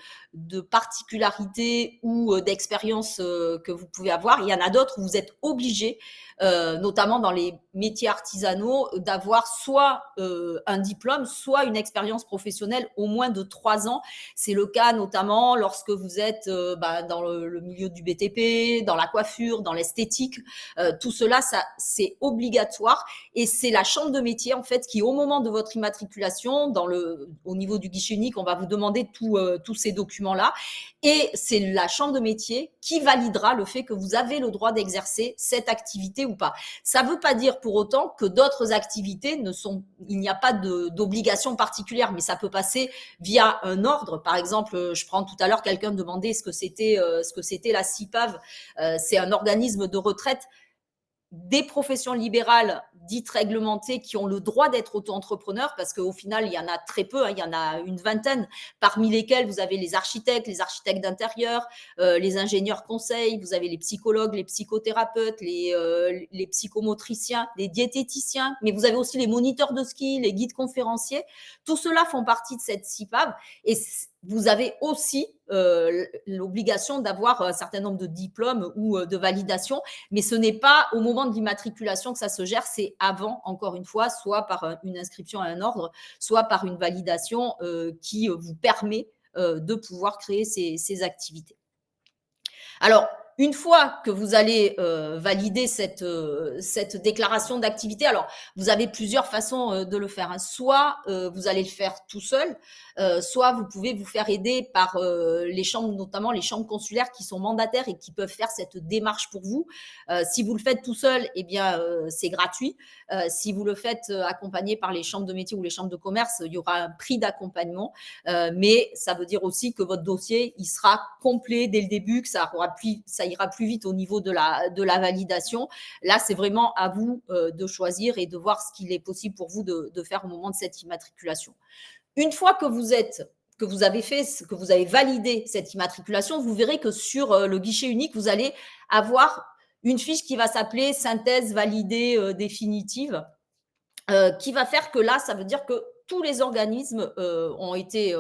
particularités ou d'expérience que vous pouvez avoir. Il y en a d'autres où vous êtes obligé, notamment dans les métiers artisanaux, d'avoir soit un diplôme, soit une expérience professionnelle au moins de 3 ans. C'est le cas notamment lorsque vous êtes dans le milieu du BTP, dans la coiffure, dans l'esthétique. Tout cela, c'est obligatoire et c'est la chambre de métier en fait qui, au moment de votre votre immatriculation, au niveau du guichet unique, on va vous demander tous ces documents-là. Et c'est la chambre de métier qui validera le fait que vous avez le droit d'exercer cette activité ou pas. Ça ne veut pas dire pour autant que d'autres activités il n'y a pas d'obligation particulière, mais ça peut passer via un ordre. Par exemple, je prends tout à l'heure, quelqu'un demandait ce que c'était la CIPAV. C'est un organisme de retraite des professions libérales dites réglementées qui ont le droit d'être auto-entrepreneurs, parce qu'au final, il y en a très peu, il y en a une vingtaine, parmi lesquels vous avez les architectes d'intérieur, les ingénieurs conseils, vous avez les psychologues, les psychothérapeutes, les psychomotriciens, les diététiciens, mais vous avez aussi les moniteurs de ski, les guides conférenciers. Tout cela font partie de cette CIPAV, et vous avez aussi l'obligation d'avoir un certain nombre de diplômes ou de validations, mais ce n'est pas au moment de l'immatriculation que ça se gère, c'est avant, encore une fois, soit par une inscription à un ordre, soit par une validation qui vous permet de pouvoir créer ces activités. Alors, une fois que vous allez valider cette déclaration d'activité, alors vous avez plusieurs façons de le faire. Soit vous allez le faire tout seul, soit vous pouvez vous faire aider par les chambres, notamment les chambres consulaires qui sont mandataires et qui peuvent faire cette démarche pour vous. Si vous le faites tout seul, eh bien c'est gratuit. Si vous le faites accompagné par les chambres de métier ou les chambres de commerce, il y aura un prix d'accompagnement, mais ça veut dire aussi que votre dossier il sera complet dès le début, que ça ira plus vite au niveau de la validation. Là, c'est vraiment à vous de choisir et de voir ce qu'il est possible pour vous de faire au moment de cette immatriculation. Une fois que vous avez validé cette immatriculation, vous verrez que sur le guichet unique, vous allez avoir une fiche qui va s'appeler synthèse validée définitive, qui va faire que là, ça veut dire que tous les organismes ont été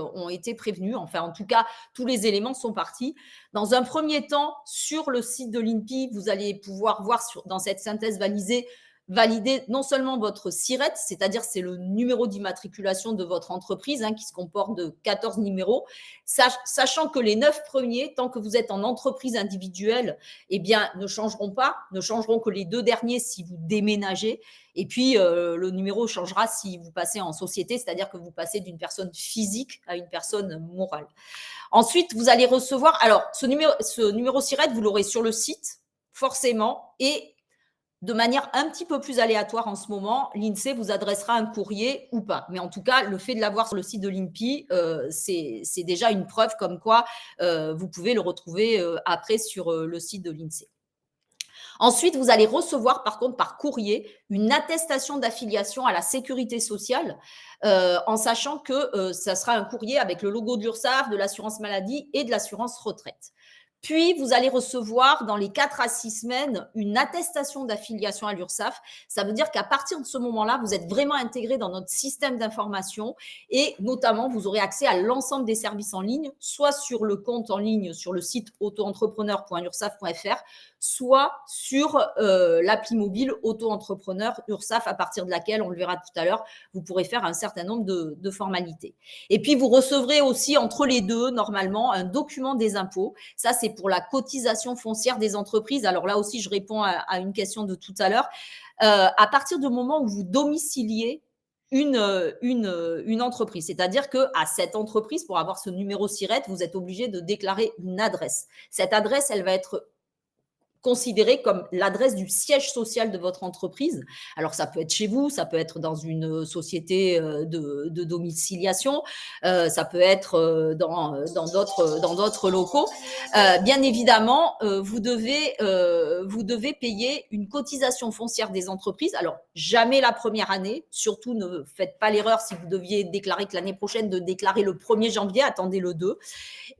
prévenus. Enfin, en tout cas, tous les éléments sont partis. Dans un premier temps, sur le site de l'INPI, vous allez pouvoir voir dans cette synthèse valider non seulement votre SIRET, c'est-à-dire c'est le numéro d'immatriculation de votre entreprise qui se comporte de 14 numéros, sachant que les 9 premiers, tant que vous êtes en entreprise individuelle, eh bien, ne changeront pas, ne changeront que les 2 derniers si vous déménagez. Et puis, le numéro changera si vous passez en société, c'est-à-dire que vous passez d'une personne physique à une personne morale. Ensuite, vous allez recevoir… Alors, ce numéro SIRET, vous l'aurez sur le site, forcément, et de manière un petit peu plus aléatoire en ce moment, l'INSEE vous adressera un courrier ou pas. Mais en tout cas, le fait de l'avoir sur le site de l'INPI, c'est déjà une preuve comme quoi vous pouvez le retrouver après sur le site de l'INSEE. Ensuite, vous allez recevoir par contre par courrier une attestation d'affiliation à la sécurité sociale, en sachant que ça sera un courrier avec le logo de l'URSSAF, de l'assurance maladie et de l'assurance retraite. Puis, vous allez recevoir dans les 4 à 6 semaines une attestation d'affiliation à l'URSSAF. Ça veut dire qu'à partir de ce moment-là, vous êtes vraiment intégré dans notre système d'information et notamment, vous aurez accès à l'ensemble des services en ligne, soit sur le compte en ligne sur le site autoentrepreneur.ursaf.fr, soit sur l'appli mobile auto-entrepreneur URSSAF, à partir de laquelle, on le verra tout à l'heure, vous pourrez faire un certain nombre de formalités. Et puis, vous recevrez aussi entre les deux, normalement, un document des impôts. Ça, c'est pour la cotisation foncière des entreprises. Alors là aussi, je réponds à une question de tout à l'heure. À partir du moment où vous domiciliez une entreprise, c'est-à-dire qu'à cette entreprise, pour avoir ce numéro SIRET, vous êtes obligé de déclarer une adresse. Cette adresse, elle va être considérée comme l'adresse du siège social de votre entreprise. Alors, ça peut être chez vous, ça peut être dans une société de domiciliation, ça peut être dans d'autres locaux. Bien évidemment, vous devez payer une cotisation foncière des entreprises. Alors, jamais la première année, surtout ne faites pas l'erreur si vous deviez déclarer que l'année prochaine, de déclarer le 1er janvier, attendez le 2.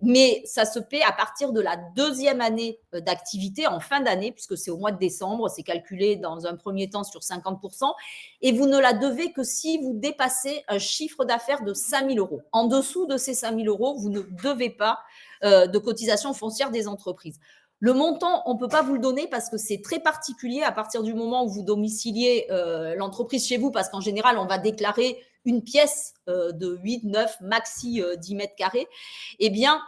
Mais ça se paie à partir de la 2e année d'activité, en fin d'année, puisque c'est au mois de décembre, c'est calculé dans un premier temps sur 50%, et vous ne la devez que si vous dépassez un chiffre d'affaires de 5 000 euros. En dessous de ces 5 000 euros, vous ne devez pas de cotisation foncière des entreprises. Le montant, on ne peut pas vous le donner parce que c'est très particulier à partir du moment où vous domiciliez l'entreprise chez vous, parce qu'en général, on va déclarer une pièce de 8, 9, maxi 10 mètres carrés. Eh bien,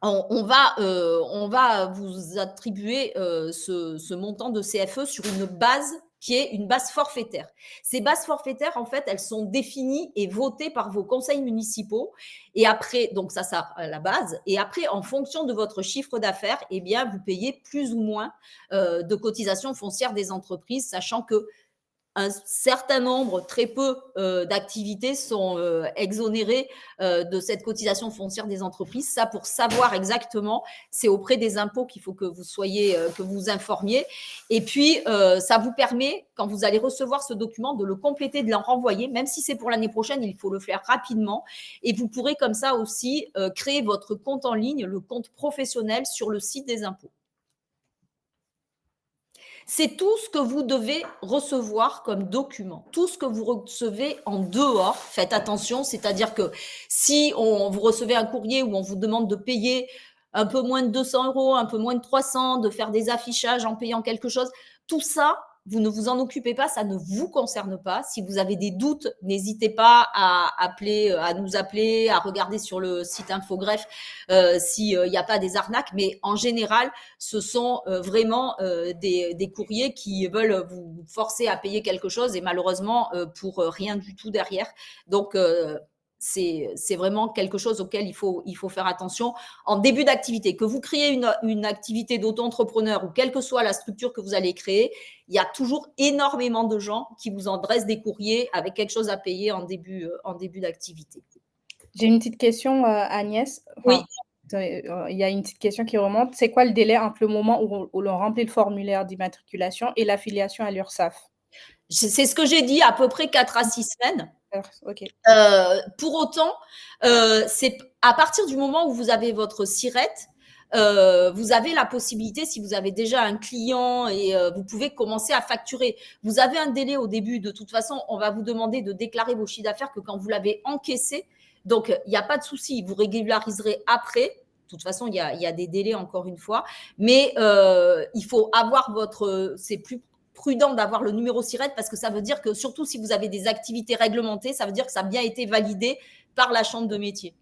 on va vous attribuer ce montant de CFE sur une base qui est une base forfaitaire. Ces bases forfaitaires, en fait, elles sont définies et votées par vos conseils municipaux. Et après, donc ça à la base. Et après, en fonction de votre chiffre d'affaires, eh bien, vous payez plus ou moins de cotisations foncières des entreprises, sachant que un certain nombre, très peu d'activités sont exonérées de cette cotisation foncière des entreprises. Ça, pour savoir exactement, c'est auprès des impôts qu'il faut que vous soyez, que vous informiez. Et puis, ça vous permet, quand vous allez recevoir ce document, de le compléter, de le renvoyer. Même si c'est pour l'année prochaine, il faut le faire rapidement. Et vous pourrez comme ça aussi créer votre compte en ligne, le compte professionnel sur le site des impôts. C'est tout ce que vous devez recevoir comme document. Tout ce que vous recevez en dehors, faites attention, c'est-à-dire que si vous recevez un courrier où on vous demande de payer un peu moins de 200 €, un peu moins de 300, de faire des affichages en payant quelque chose, tout ça, vous ne vous en occupez pas, ça ne vous concerne pas. Si vous avez des doutes, n'hésitez pas à nous appeler, à regarder sur le site Infogreffe s'il n'y a pas des arnaques. Mais en général, ce sont vraiment des courriers qui veulent vous forcer à payer quelque chose et malheureusement pour rien du tout derrière. Donc, c'est vraiment quelque chose auquel il faut faire attention en début d'activité. Que vous créez une activité d'auto-entrepreneur ou quelle que soit la structure que vous allez créer, il y a toujours énormément de gens qui vous adressent des courriers avec quelque chose à payer en début d'activité. J'ai une petite question, Agnès. Oui. Il y a une petite question qui remonte. C'est quoi le délai entre le moment où l'on remplit le formulaire d'immatriculation et l'affiliation à l'URSSAF? C'est ce que j'ai dit, à peu près 4 à 6 semaines. Ok. Pour autant, c'est à partir du moment où vous avez votre SIRET, vous avez la possibilité, si vous avez déjà un client et vous pouvez commencer à facturer. Vous avez un délai au début. De toute façon, on va vous demander de déclarer vos chiffres d'affaires que quand vous l'avez encaissé. Donc, il n'y a pas de souci. Vous régulariserez après. De toute façon, il y a des délais, encore une fois. Mais il faut avoir c'est plus prudent d'avoir le numéro SIRET parce que ça veut dire que, surtout si vous avez des activités réglementées, ça veut dire que ça a bien été validé par la chambre de métier.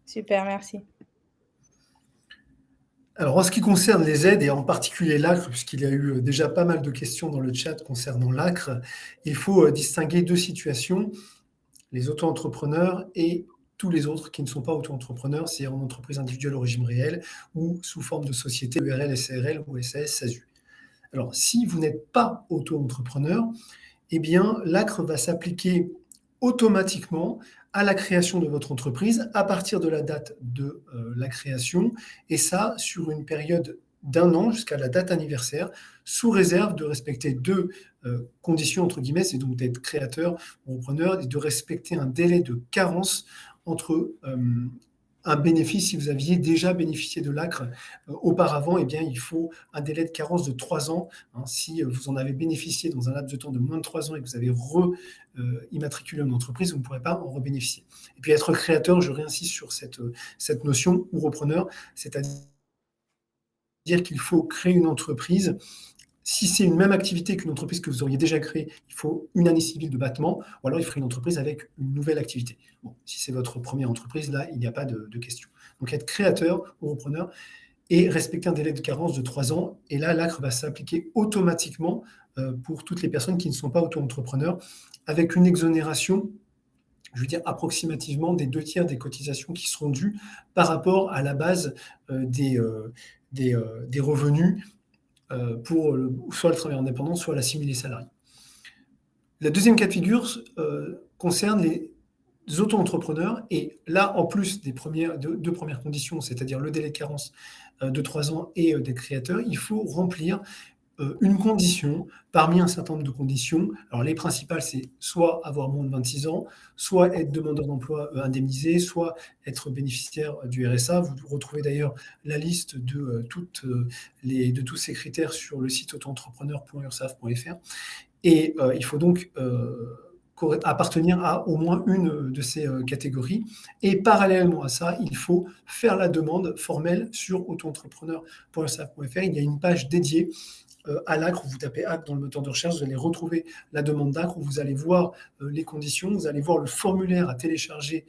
Super, merci. Alors, en ce qui concerne les aides, et en particulier l'ACRE, puisqu'il y a eu déjà pas mal de questions dans le chat concernant l'ACRE, il faut distinguer deux situations, les auto-entrepreneurs et tous les autres qui ne sont pas auto-entrepreneurs, c'est en entreprise individuelle au régime réel ou sous forme de société URL, SARL ou SAS, SASU. Alors, si vous n'êtes pas auto-entrepreneur, eh bien, l'ACRE va s'appliquer automatiquement à la création de votre entreprise à partir de la date de la création, et ça sur une période d'1 an jusqu'à la date anniversaire, sous réserve de respecter deux conditions, entre guillemets, c'est donc d'être créateur ou repreneur et de respecter un délai de carence entre un bénéfice. Si vous aviez déjà bénéficié de l'ACRE auparavant, eh bien, il faut un délai de carence de 3 ans. Si vous en avez bénéficié dans un laps de temps de moins de 3 ans et que vous avez immatriculé une entreprise, vous ne pourrez pas en rebénéficier. Et puis être créateur, je réinsiste sur cette notion, ou repreneur, c'est-à-dire qu'il faut créer une entreprise. Si c'est une même activité qu'une entreprise que vous auriez déjà créée, il faut une année civile de battement, ou alors il ferait une entreprise avec une nouvelle activité. Bon, si c'est votre première entreprise, là, il n'y a pas de question. Donc être créateur ou repreneur et respecter un délai de carence de 3 ans. Et là, l'ACRE va s'appliquer automatiquement pour toutes les personnes qui ne sont pas auto-entrepreneurs, avec une exonération, je veux dire approximativement des 2/3 des cotisations qui seront dues par rapport à la base des revenus pour soit le travail indépendant, soit l'assimilé salarié. La deuxième cas de figure concerne les auto-entrepreneurs, et là, en plus des deux premières conditions, c'est-à-dire le délai de carence de 3 ans et des créateurs, il faut remplir une condition parmi un certain nombre de conditions. Alors, les principales, c'est soit avoir moins de 26 ans, soit être demandeur d'emploi indemnisé, soit être bénéficiaire du RSA. Vous retrouvez d'ailleurs la liste de tous ces critères sur le site auto-entrepreneur.ursaf.fr. Et il faut donc appartenir à au moins une de ces catégories. Et parallèlement à ça, il faut faire la demande formelle sur auto-entrepreneur.ursaf.fr. Il y a une page dédiée à l'ACRE, vous tapez ACRE dans le moteur de recherche, vous allez retrouver la demande d'ACRE, où vous allez voir les conditions, vous allez voir le formulaire à télécharger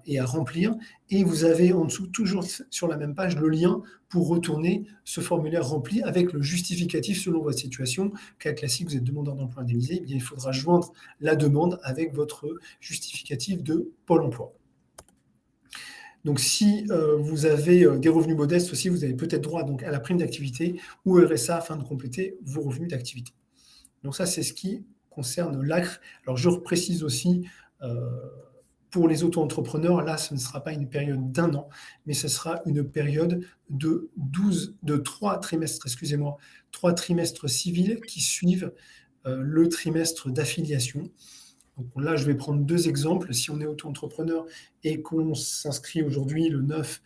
et à remplir, et vous avez en dessous, toujours sur la même page, le lien pour retourner ce formulaire rempli avec le justificatif selon votre situation. Cas classique, vous êtes demandeur d'emploi indemnisé, eh bien, il faudra joindre la demande avec votre justificatif de Pôle emploi. Donc, si vous avez des revenus modestes aussi, vous avez peut-être droit donc, à la prime d'activité ou RSA afin de compléter vos revenus d'activité. Donc, ça, c'est ce qui concerne l'ACRE. Alors, je précise aussi, pour les auto-entrepreneurs, là, ce ne sera pas une période d'1 an, mais ce sera une période de 3 trimestres, 3 trimestres civils qui suivent le trimestre d'affiliation. Donc là, je vais prendre 2 exemples. Si on est auto-entrepreneur et qu'on s'inscrit aujourd'hui le 9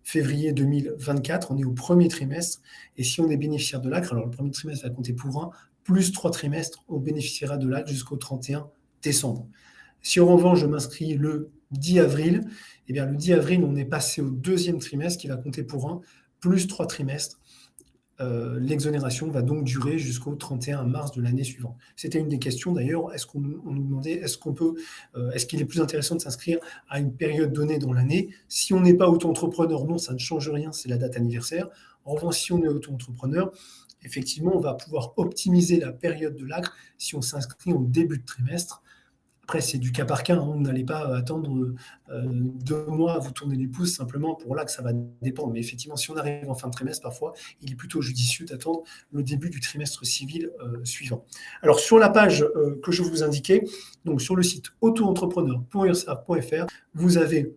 février 2024, on est au premier trimestre. Et si on est bénéficiaire de l'ACRE, alors le premier trimestre va compter pour 1, plus 3 trimestres, on bénéficiera de l'ACRE jusqu'au 31 décembre. Si en revanche, je m'inscris le 10 avril, eh bien, le 10 avril, on est passé au deuxième trimestre qui va compter pour 1, plus 3 trimestres. L'exonération va donc durer jusqu'au 31 mars de l'année suivante. C'était une des questions d'ailleurs. Est-ce qu'on nous demandait, est-ce qu'il est plus intéressant de s'inscrire à une période donnée dans l'année? Si on n'est pas auto-entrepreneur, non, ça ne change rien, c'est la date anniversaire. En revanche, si on est auto-entrepreneur, effectivement, on va pouvoir optimiser la période de l'ACRE si on s'inscrit en début de trimestre. Après, c'est du cas par cas. Vous n'allez pas attendre 2 mois à vous tourner les pouces simplement pour là que ça va dépendre. Mais effectivement, si on arrive en fin de trimestre, parfois, il est plutôt judicieux d'attendre le début du trimestre civil suivant. Alors, sur la page que je vous indiquais, donc sur le site auto-entrepreneur.ursaf.fr, vous avez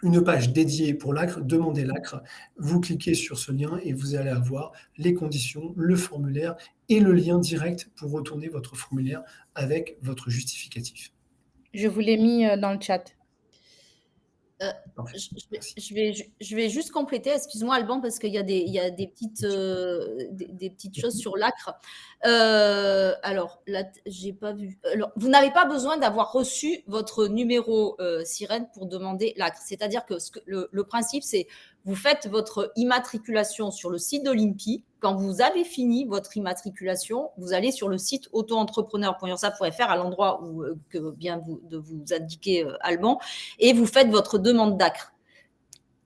une page dédiée pour l'ACRE, demandez l'ACRE. Vous cliquez sur ce lien et vous allez avoir les conditions, le formulaire et le lien direct pour retourner votre formulaire avec votre justificatif. Je vous l'ai mis dans le chat. Je vais juste compléter, excuse-moi Alban, parce qu'il y a des petites choses sur l'ACRE. Alors, là, j'ai pas vu. Alors, vous n'avez pas besoin d'avoir reçu votre numéro sirène pour demander l'ACRE. C'est-à-dire que le principe, c'est vous faites votre immatriculation sur le site de l'INPI. Quand vous avez fini votre immatriculation, vous allez sur le site auto-entrepreneur.ursaf.fr à l'endroit où que vient de vous indiquer Alban, et vous faites votre demande d'ACRE.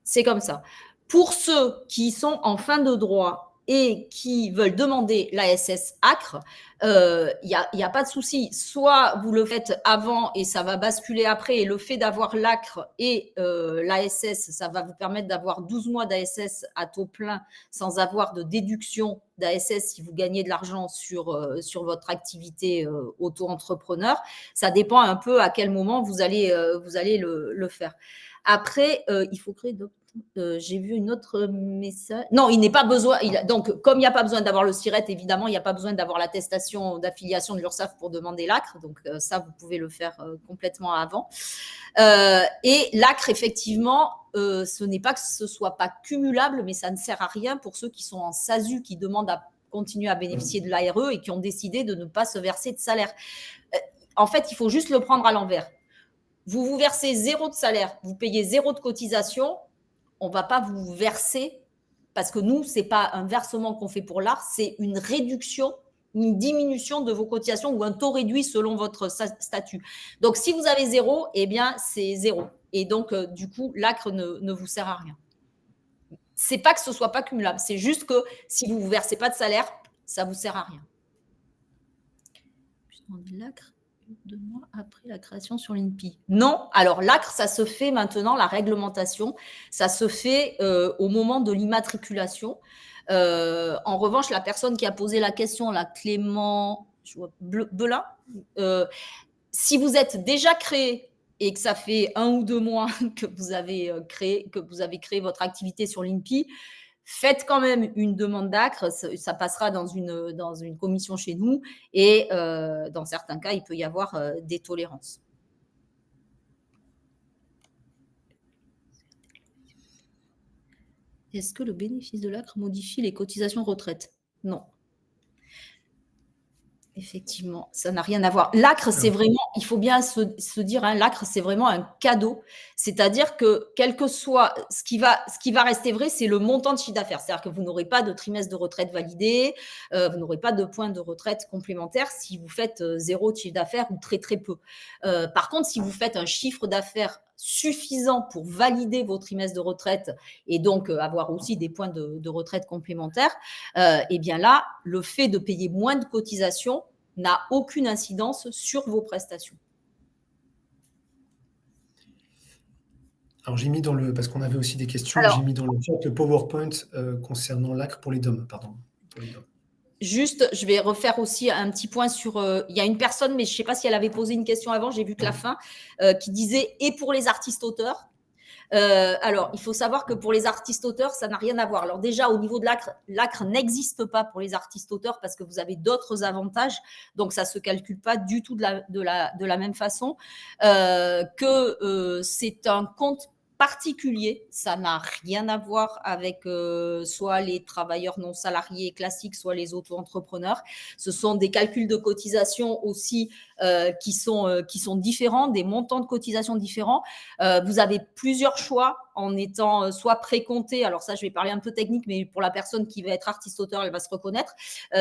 C'est comme ça. Pour ceux qui sont en fin de droit et qui veulent demander l'ASS ACRE, il n'y a pas de souci. Soit vous le faites avant et ça va basculer après, et le fait d'avoir l'ACRE et l'ASS, ça va vous permettre d'avoir 12 mois d'ASS à taux plein sans avoir de déduction d'ASS si vous gagnez de l'argent sur votre activité auto-entrepreneur. Ça dépend un peu à quel moment vous allez le faire. Après, il faut créer d'autres. J'ai vu une autre message. Non, il n'est pas besoin. Donc, comme il n'y a pas besoin d'avoir le SIRET, évidemment, il n'y a pas besoin d'avoir l'attestation d'affiliation de l'URSSAF pour demander l'ACRE. Donc, ça, vous pouvez le faire complètement avant. Et l'ACRE, effectivement, ce n'est pas que ce ne soit pas cumulable, mais ça ne sert à rien pour ceux qui sont en SASU, qui demandent à continuer à bénéficier de l'ARE et qui ont décidé de ne pas se verser de salaire. En fait, il faut juste le prendre à l'envers. Vous vous versez 0 de salaire, vous payez 0 de cotisation, on ne va pas vous verser, parce que nous, ce n'est pas un versement qu'on fait pour l'art, c'est une réduction, une diminution de vos cotisations ou un taux réduit selon votre statut. Donc, si vous avez 0, eh bien, c'est 0. Et donc, du coup, l'ACRE ne vous sert à rien. Ce n'est pas que ce ne soit pas cumulable, c'est juste que si vous ne vous versez pas de salaire, ça ne vous sert à rien. Je demande l'ACRE 2 mois après la création sur l'INPI. Non, alors l'ACRE, ça se fait maintenant, la réglementation, ça se fait au moment de l'immatriculation. En revanche, la personne qui a posé la question, la Clément Belin, si vous êtes déjà créé et que ça fait 1 ou 2 mois que vous avez créé votre activité sur l'INPI, faites quand même une demande d'ACRE, ça passera dans une commission chez nous, et dans certains cas, il peut y avoir des tolérances. Est-ce que le bénéfice de l'ACRE modifie les cotisations retraite? Non. Effectivement, ça n'a rien à voir. L'ACRE, c'est vraiment, il faut bien se dire, hein, l'ACRE, c'est vraiment un cadeau. C'est-à-dire que quel que soit ce qui va rester vrai, c'est le montant de chiffre d'affaires. C'est-à-dire que vous n'aurez pas de trimestre de retraite validé, vous n'aurez pas de points de retraite complémentaires si vous faites zéro de chiffre d'affaires ou très très peu. Par contre, si vous faites un chiffre d'affaires suffisant pour valider vos trimestres de retraite et donc avoir aussi des points de retraite complémentaires, et bien là, le fait de payer moins de cotisations n'a aucune incidence sur vos prestations. Alors, j'ai mis dans le, parce qu'on avait aussi des questions, Alors, j'ai mis dans le chat le PowerPoint concernant l'ACRE pour les DOM, pardon. Pour les DOM. Juste, je vais refaire aussi un petit point sur. Il y a une personne, mais je ne sais pas si elle avait posé une question avant, j'ai vu que la fin, qui disait et pour les artistes-auteurs. Alors, il faut savoir que pour les artistes-auteurs, ça n'a rien à voir. Alors déjà, au niveau de l'ACRE, l'ACRE n'existe pas pour les artistes-auteurs parce que vous avez d'autres avantages. Donc, ça ne se calcule pas du tout de la même façon. C'est un compte particulier, ça n'a rien à voir avec soit les travailleurs non salariés classiques, soit les auto-entrepreneurs. Ce sont des calculs de cotisation aussi qui sont différents, des montants de cotisation différents. Vous avez plusieurs choix en étant soit précompté, alors ça je vais parler un peu technique, mais pour la personne qui va être artiste-auteur, elle va se reconnaître.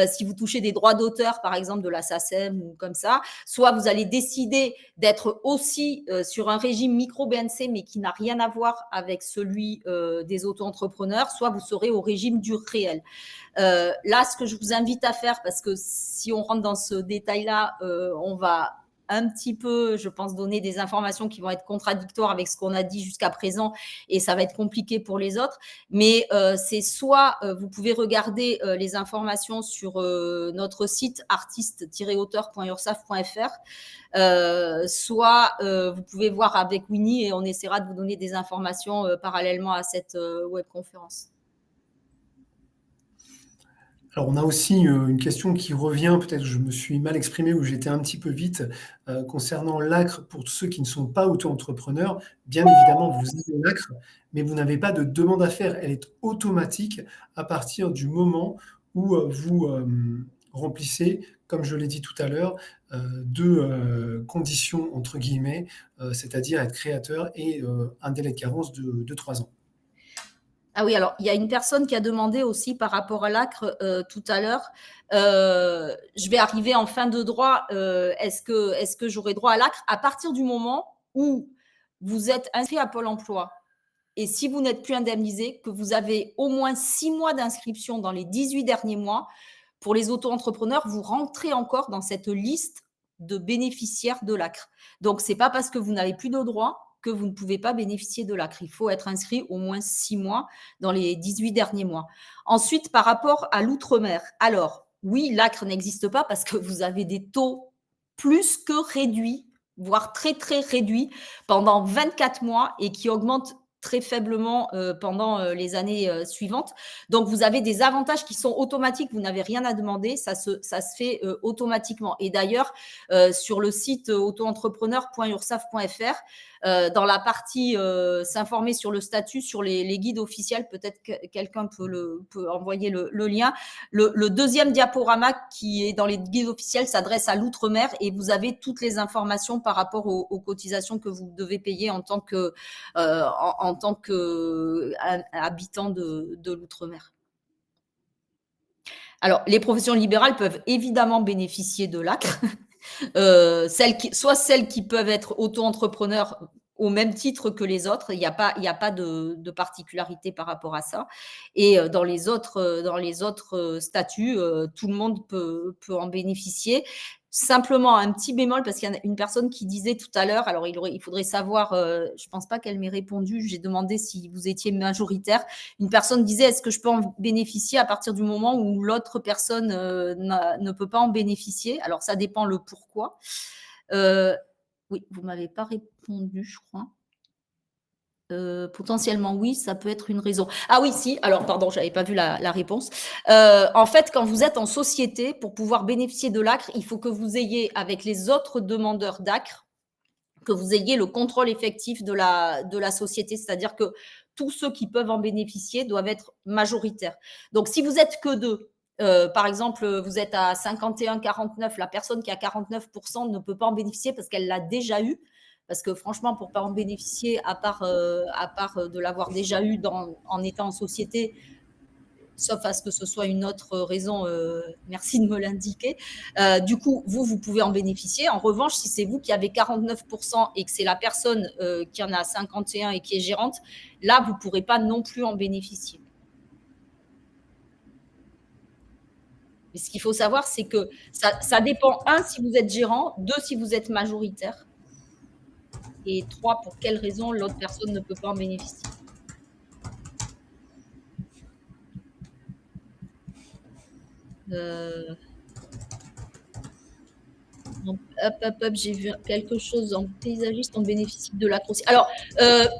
Si vous touchez des droits d'auteur, par exemple de la SACEM ou comme ça, soit vous allez décider d'être aussi sur un régime micro-BNC, mais qui n'a rien à voir avec celui des auto-entrepreneurs, soit vous serez au régime du réel. Là, ce que je vous invite à faire, parce que si on rentre dans ce détail-là, on va un petit peu, je pense, donner des informations qui vont être contradictoires avec ce qu'on a dit jusqu'à présent et ça va être compliqué pour les autres. Mais c'est soit vous pouvez regarder les informations sur notre site artiste-auteur.ursaf.fr, soit vous pouvez voir avec Winnie et on essaiera de vous donner des informations parallèlement à cette webconférence. Alors, on a aussi une question qui revient, peut-être que je me suis mal exprimé ou j'étais un petit peu vite, concernant l'ACRE pour ceux qui ne sont pas auto-entrepreneurs. Bien évidemment, vous avez l'ACRE, mais vous n'avez pas de demande à faire. Elle est automatique à partir du moment où vous remplissez, comme je l'ai dit tout à l'heure, deux conditions, entre guillemets, c'est-à-dire être créateur et un délai de carence de 3 ans. Ah oui, alors il y a une personne qui a demandé aussi par rapport à l'ACRE tout à l'heure. Je vais arriver en fin de droit. Est-ce que j'aurai droit à l'ACRE à partir du moment où vous êtes inscrit à Pôle emploi et si vous n'êtes plus indemnisé, que vous avez au moins 6 mois d'inscription dans les 18 derniers mois, pour les auto-entrepreneurs, vous rentrez encore dans cette liste de bénéficiaires de l'ACRE. Donc, ce n'est pas parce que vous n'avez plus de droits que vous ne pouvez pas bénéficier de l'ACRE. Il faut être inscrit au moins 6 mois dans les 18 derniers mois. Ensuite, par rapport à l'outre-mer, alors, oui, l'ACRE n'existe pas parce que vous avez des taux plus que réduits, voire très, très réduits pendant 24 mois et qui augmentent très faiblement pendant les années suivantes. Donc, vous avez des avantages qui sont automatiques. Vous n'avez rien à demander. Ça se fait automatiquement. Et d'ailleurs, sur le site auto-entrepreneur.ursaf.fr, dans la partie s'informer sur le statut, sur les guides officiels, peut-être que quelqu'un peut envoyer le lien. Le deuxième diaporama qui est dans les guides officiels s'adresse à l'outre-mer et vous avez toutes les informations par rapport aux cotisations que vous devez payer en tant qu'habitant de l'outre-mer. Alors, les professions libérales peuvent évidemment bénéficier de l'ACRE. Soit celles qui peuvent être auto-entrepreneurs au même titre que les autres, il n'y a pas de particularité par rapport à ça. Et dans les autres statuts, tout le monde peut en bénéficier. Simplement, un petit bémol, parce qu'il y a une personne qui disait tout à l'heure, alors il faudrait savoir, je ne pense pas qu'elle m'ait répondu, j'ai demandé si vous étiez majoritaire. Une personne disait, est-ce que je peux en bénéficier à partir du moment où l'autre personne ne peut pas en bénéficier? Alors, ça dépend le pourquoi. Oui, vous ne m'avez pas répondu, je crois. Potentiellement, oui, ça peut être une raison. Ah oui, si. Alors, pardon, je n'avais pas vu la réponse. En fait, quand vous êtes en société, pour pouvoir bénéficier de l'ACRE, il faut que vous ayez, avec les autres demandeurs d'ACRE, que vous ayez le contrôle effectif de la société. C'est-à-dire que tous ceux qui peuvent en bénéficier doivent être majoritaires. Donc, si vous êtes que 2 par exemple, vous êtes à 51,49, la personne qui a 49% ne peut pas en bénéficier parce qu'elle l'a déjà eu. Parce que franchement, pour ne pas en bénéficier, à part de l'avoir déjà eu en étant en société, sauf à ce que ce soit une autre raison, merci de me l'indiquer. Du coup, vous pouvez en bénéficier. En revanche, si c'est vous qui avez 49% et que c'est la personne qui en a 51 et qui est gérante, là, vous ne pourrez pas non plus en bénéficier. Mais ce qu'il faut savoir, c'est que ça dépend, 1, si vous êtes gérant, 2, si vous êtes majoritaire, et 3, pour quelle raison l'autre personne ne peut pas en bénéficier. J'ai vu quelque chose en paysagiste, on bénéficie de l'atrocité. Alors,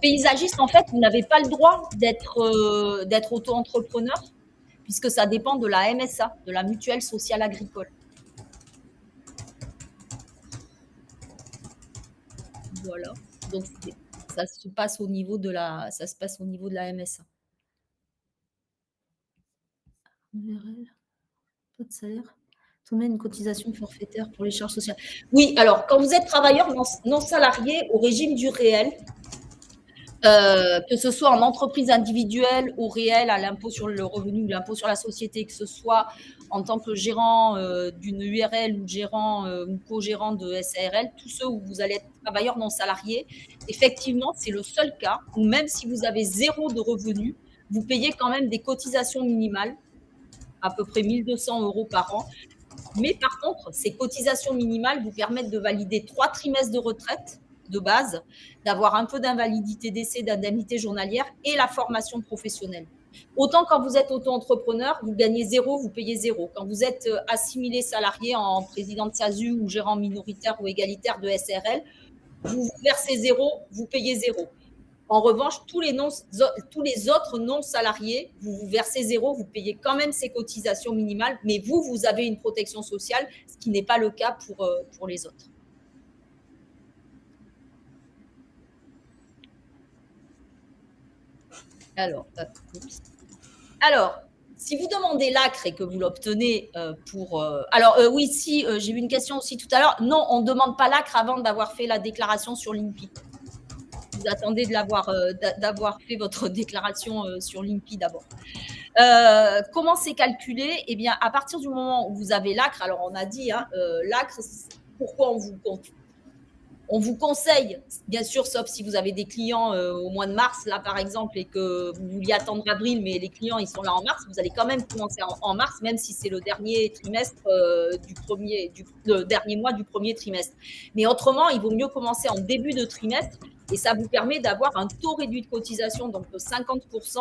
paysagiste, en fait, vous n'avez pas le droit d'être auto-entrepreneur, puisque ça dépend de la MSA, de la mutuelle sociale agricole. Voilà. Donc, ça se passe au niveau de la MSA. Pas de salaire. Tout de même une cotisation forfaitaire pour les charges sociales. Oui, alors, quand vous êtes travailleur non salarié au régime du réel, que ce soit en entreprise individuelle, au réel, à l'impôt sur le revenu, l'impôt sur la société, que ce soit en tant que gérant d'une URL ou gérant ou co-gérant de SARL, tous ceux où vous allez être travailleur non salarié, effectivement, c'est le seul cas où même si vous avez 0 de revenus, vous payez quand même des cotisations minimales, à peu près 1 200 € par an. Mais par contre, ces cotisations minimales vous permettent de valider 3 trimestres de retraite de base, d'avoir un peu d'invalidité d'essai, d'indemnité journalière et la formation professionnelle. Autant quand vous êtes auto-entrepreneur, vous gagnez 0, vous payez 0. Quand vous êtes assimilé salarié en président de SASU ou gérant minoritaire ou égalitaire de SRL, vous versez 0, vous payez 0. En revanche, tous les autres non-salariés, vous versez 0, vous payez quand même ces cotisations minimales, mais vous avez une protection sociale, ce qui n'est pas le cas pour les autres. Alors, si vous demandez l'ACRE et que vous l'obtenez oui, si, j'ai eu une question aussi tout à l'heure. Non, on ne demande pas l'ACRE avant d'avoir fait la déclaration sur l'INPI. Vous attendez d'avoir fait votre déclaration sur l'INPI d'abord. Comment c'est calculé? Eh bien, à partir du moment où vous avez l'ACRE, alors on a dit, l'ACRE, pourquoi on vous conseille, bien sûr, sauf si vous avez des clients au mois de mars, là par exemple, et que vous vouliez attendre avril, mais les clients ils sont là en mars, vous allez quand même commencer en mars, même si c'est le dernier trimestre le dernier mois du premier trimestre. Mais autrement, il vaut mieux commencer en début de trimestre et ça vous permet d'avoir un taux réduit de cotisation, donc de 50%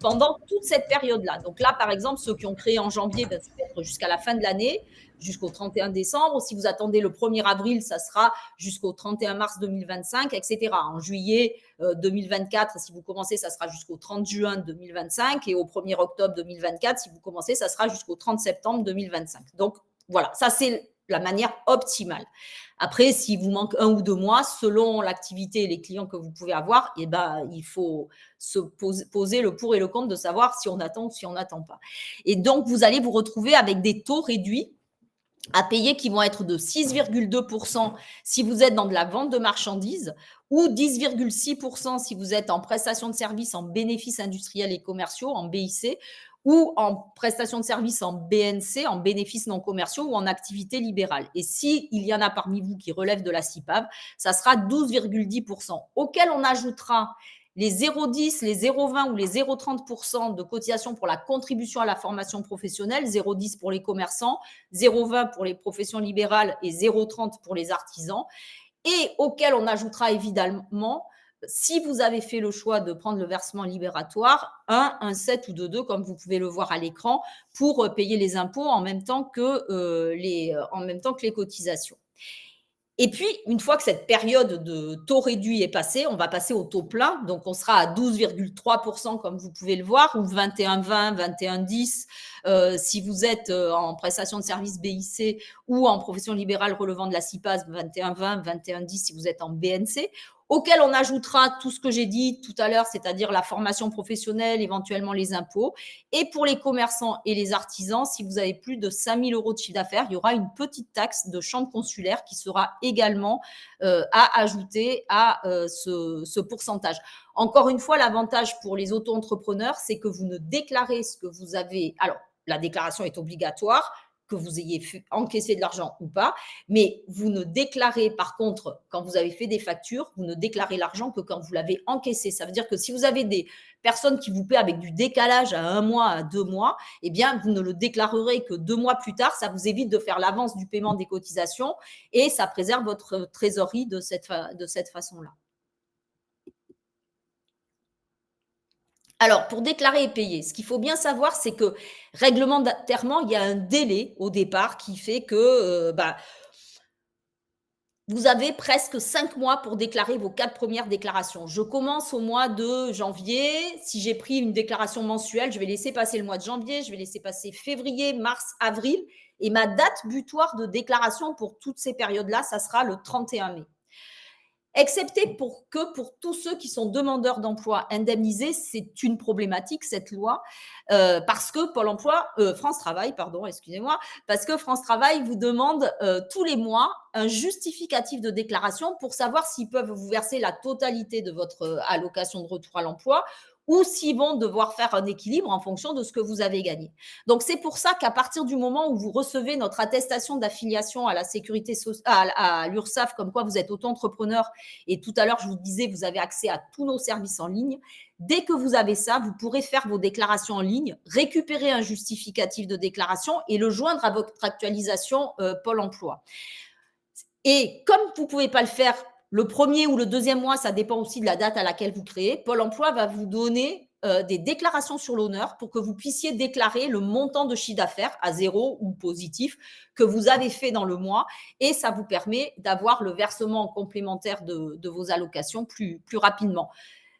pendant toute cette période-là. Donc là, par exemple, ceux qui ont créé en janvier, ça va être jusqu'à la fin de l'année, jusqu'au 31 décembre. Si vous attendez le 1er avril, ça sera jusqu'au 31 mars 2025, etc. En juillet 2024, si vous commencez, ça sera jusqu'au 30 juin 2025. Et au 1er octobre 2024, si vous commencez, ça sera jusqu'au 30 septembre 2025. Donc, voilà, ça c'est la manière optimale. Après, s'il vous manque 1 ou 2 mois, selon l'activité et les clients que vous pouvez avoir, il faut se poser le pour et le contre de savoir si on attend ou si on n'attend pas. Et donc, vous allez vous retrouver avec des taux réduits à payer qui vont être de 6,2% si vous êtes dans de la vente de marchandises ou 10,6% si vous êtes en prestation de services en bénéfices industriels et commerciaux, en BIC, ou en prestation de services en BNC, en bénéfices non commerciaux ou en activité libérale. Et s'il y en a parmi vous qui relèvent de la CIPAV, ça sera 12,10%, auquel on ajoutera les 0,10, les 0,20 ou les 0,30% de cotisation pour la contribution à la formation professionnelle, 0,10 pour les commerçants, 0,20 pour les professions libérales et 0,30 pour les artisans, et auquel on ajoutera évidemment, si vous avez fait le choix de prendre le versement libératoire, 1,7 ou 2,2, comme vous pouvez le voir à l'écran, pour payer les impôts en même temps que les cotisations. Et puis, une fois que cette période de taux réduit est passée, on va passer au taux plein. Donc, on sera à 12,3%, comme vous pouvez le voir, ou 21,20, 21,10 si vous êtes en prestation de service BIC ou en profession libérale relevant de la CIPAS, 21,20, 21,10 si vous êtes en BNC. auquel on ajoutera tout ce que j'ai dit tout à l'heure, c'est-à-dire la formation professionnelle, éventuellement les impôts. Et pour les commerçants et les artisans, si vous avez plus de 5 000 € de chiffre d'affaires, il y aura une petite taxe de chambre consulaire qui sera également à ajouter à ce pourcentage. Encore une fois, l'avantage pour les auto-entrepreneurs, c'est que vous ne déclarez ce que vous avez. Alors, la déclaration est obligatoire, que vous ayez encaissé de l'argent ou pas, mais vous ne déclarez, par contre, quand vous avez fait des factures, vous ne déclarez l'argent que quand vous l'avez encaissé. Ça veut dire que si vous avez des personnes qui vous paient avec du décalage à 1 mois, à 2 mois, eh bien, vous ne le déclarerez que 2 mois plus tard. Ça vous évite de faire l'avance du paiement des cotisations et ça préserve votre trésorerie de cette façon-là. Alors, pour déclarer et payer, ce qu'il faut bien savoir, c'est que réglementairement, il y a un délai au départ qui fait que vous avez presque 5 mois pour déclarer vos 4 premières déclarations. Je commence au mois de janvier. Si j'ai pris une déclaration mensuelle, je vais laisser passer le mois de janvier, je vais laisser passer février, mars, avril. Et ma date butoir de déclaration pour toutes ces périodes-là, ça sera le 31 mai. Excepté pour tous ceux qui sont demandeurs d'emploi indemnisés, c'est une problématique, cette loi, parce que France Travail, parce que France Travail vous demande tous les mois un justificatif de déclaration pour savoir s'ils peuvent vous verser la totalité de votre allocation de retour à l'emploi ou s'ils vont devoir faire un équilibre en fonction de ce que vous avez gagné. Donc, c'est pour ça qu'à partir du moment où vous recevez notre attestation d'affiliation à la sécurité sociale, à l'URSSAF, comme quoi vous êtes auto-entrepreneur, et tout à l'heure, je vous disais, vous avez accès à tous nos services en ligne. Dès que vous avez ça, vous pourrez faire vos déclarations en ligne, récupérer un justificatif de déclaration et le joindre à votre actualisation Pôle emploi. Et comme vous ne pouvez pas le faire le premier ou le deuxième mois, ça dépend aussi de la date à laquelle vous créez, Pôle emploi va vous donner des déclarations sur l'honneur pour que vous puissiez déclarer le montant de chiffre d'affaires à 0 ou positif que vous avez fait dans le mois et ça vous permet d'avoir le versement complémentaire de vos allocations plus rapidement.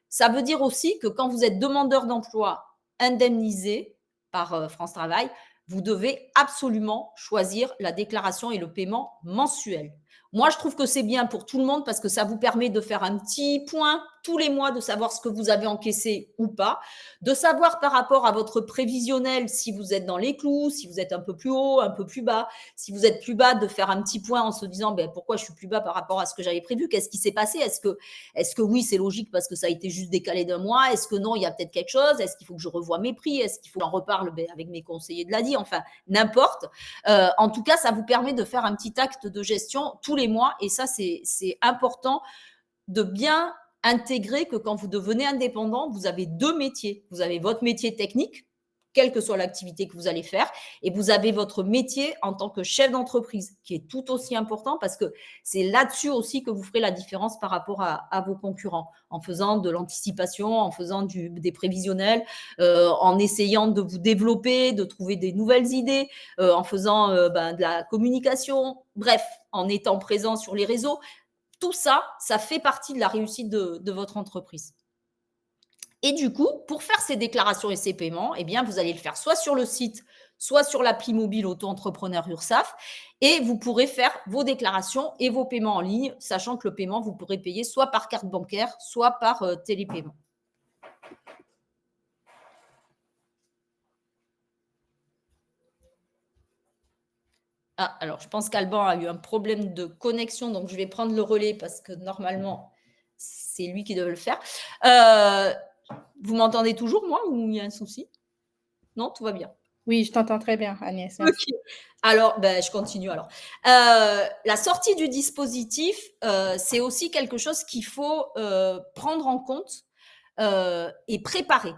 Ça veut dire aussi que quand vous êtes demandeur d'emploi indemnisé par France Travail, vous devez absolument choisir la déclaration et le paiement mensuel. Moi, je trouve que c'est bien pour tout le monde parce que ça vous permet de faire un petit point tous les mois, de savoir ce que vous avez encaissé ou pas, de savoir par rapport à votre prévisionnel si vous êtes dans les clous, si vous êtes un peu plus haut, un peu plus bas. Si vous êtes plus bas, de faire un petit point en se disant pourquoi je suis plus bas par rapport à ce que j'avais prévu, qu'est-ce qui s'est passé, est-ce que oui, c'est logique parce que ça a été juste décalé d'un mois, est-ce que non, il y a peut-être quelque chose, est-ce qu'il faut que je revoie mes prix, est-ce qu'il faut que j'en reparle avec mes conseillers de l'ADI, enfin, n'importe. En tout cas, ça vous permet de faire un petit acte de gestion tous les mois et ça, c'est important de bien intégrer que quand vous devenez indépendant, vous avez 2 métiers. Vous avez votre métier technique, quelle que soit l'activité que vous allez faire, et vous avez votre métier en tant que chef d'entreprise, qui est tout aussi important parce que c'est là-dessus aussi que vous ferez la différence par rapport à vos concurrents, en faisant de l'anticipation, en faisant des prévisionnels, en essayant de vous développer, de trouver des nouvelles idées, en faisant de la communication, bref, en étant présent sur les réseaux. Tout ça, ça fait partie de la réussite de votre entreprise. Et du coup, pour faire ces déclarations et ces paiements, eh bien, vous allez le faire soit sur le site, soit sur l'appli mobile auto-entrepreneur URSSAF, et vous pourrez faire vos déclarations et vos paiements en ligne, sachant que le paiement, vous pourrez payer soit par carte bancaire, soit par télépaiement. Ah, alors, je pense qu'Alban a eu un problème de connexion, donc je vais prendre le relais parce que normalement, c'est lui qui devait le faire. Vous m'entendez toujours, moi, ou il y a un souci? Non, tout va bien. Oui, je t'entends très bien, Agnès. Okay. Alors, je continue alors. La sortie du dispositif, c'est aussi quelque chose qu'il faut prendre en compte et préparer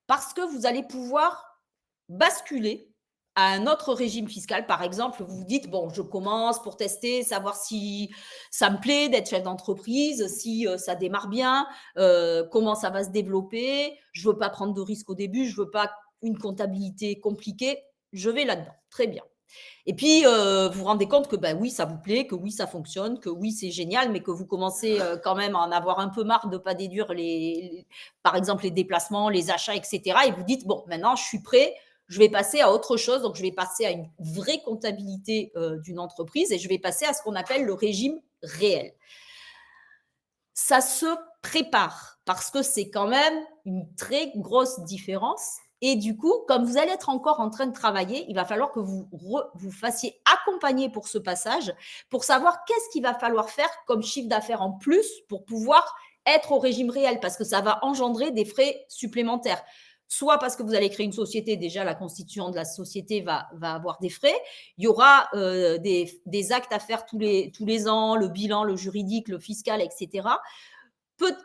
parce que vous allez pouvoir basculer à un autre régime fiscal. Par exemple, vous vous dites, bon, je commence pour tester, savoir si ça me plaît d'être chef d'entreprise, si ça démarre bien, comment ça va se développer. Je ne veux pas prendre de risques au début, je ne veux pas une comptabilité compliquée. Je vais là-dedans. Très bien. Et puis, vous vous rendez compte que oui, ça vous plaît, que oui, ça fonctionne, que oui, c'est génial, mais que vous commencez quand même à en avoir un peu marre de ne pas déduire, par exemple, les déplacements, les achats, etc. Et vous dites, bon, maintenant, je suis prêt, je vais passer à autre chose. Donc, je vais passer à une vraie comptabilité d'une entreprise et je vais passer à ce qu'on appelle le régime réel. ça se prépare parce que c'est quand même une très grosse différence. Et du coup, comme vous allez être encore en train de travailler, il va falloir que vous vous fassiez accompagner pour ce passage, pour savoir qu'est-ce qu'il va falloir faire comme chiffre d'affaires en plus pour pouvoir être au régime réel, parce que ça va engendrer des frais supplémentaires. Soit parce que vous allez créer une société, déjà la constitution de la société va avoir des frais. Il y aura des actes à faire tous les ans, le bilan, le juridique, le fiscal, etc.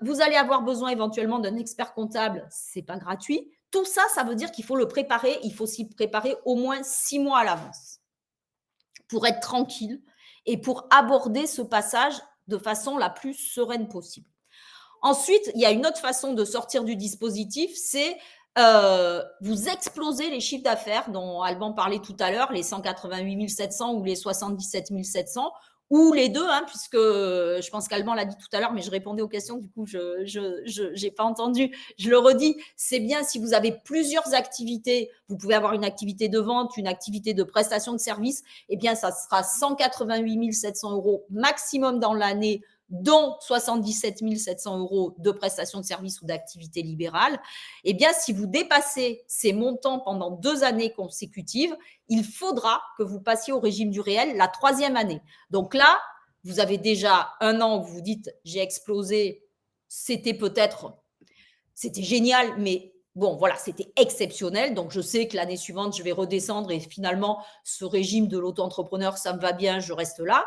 Vous allez avoir besoin éventuellement d'un expert comptable, c'est pas gratuit. Tout ça, ça veut dire qu'il faut le préparer, il faut s'y préparer au moins 6 mois à l'avance pour être tranquille et pour aborder ce passage de façon la plus sereine possible. Ensuite, il y a une autre façon de sortir du dispositif, c'est vous explosez les chiffres d'affaires dont Alban parlait tout à l'heure, les 188 700 ou les 77 700, ou les deux, hein, puisque je pense qu'Alban l'a dit tout à l'heure, mais je répondais aux questions, du coup, je n'ai pas entendu. Je le redis, c'est bien si vous avez plusieurs activités, vous pouvez avoir une activité de vente, une activité de prestation de service, eh bien, ça sera 188 700 euros maximum dans l'année, dont 77 700 euros de prestations de services ou d'activité libérale. Eh bien, si vous dépassez ces montants pendant 2 années consécutives, il faudra que vous passiez au régime du réel la 3e année. Donc là, vous avez déjà 1 an où vous dites « j'ai explosé », c'était génial, mais bon, voilà, c'était exceptionnel. Donc, je sais que l'année suivante, je vais redescendre et finalement, ce régime de l'auto-entrepreneur, ça me va bien, je reste là.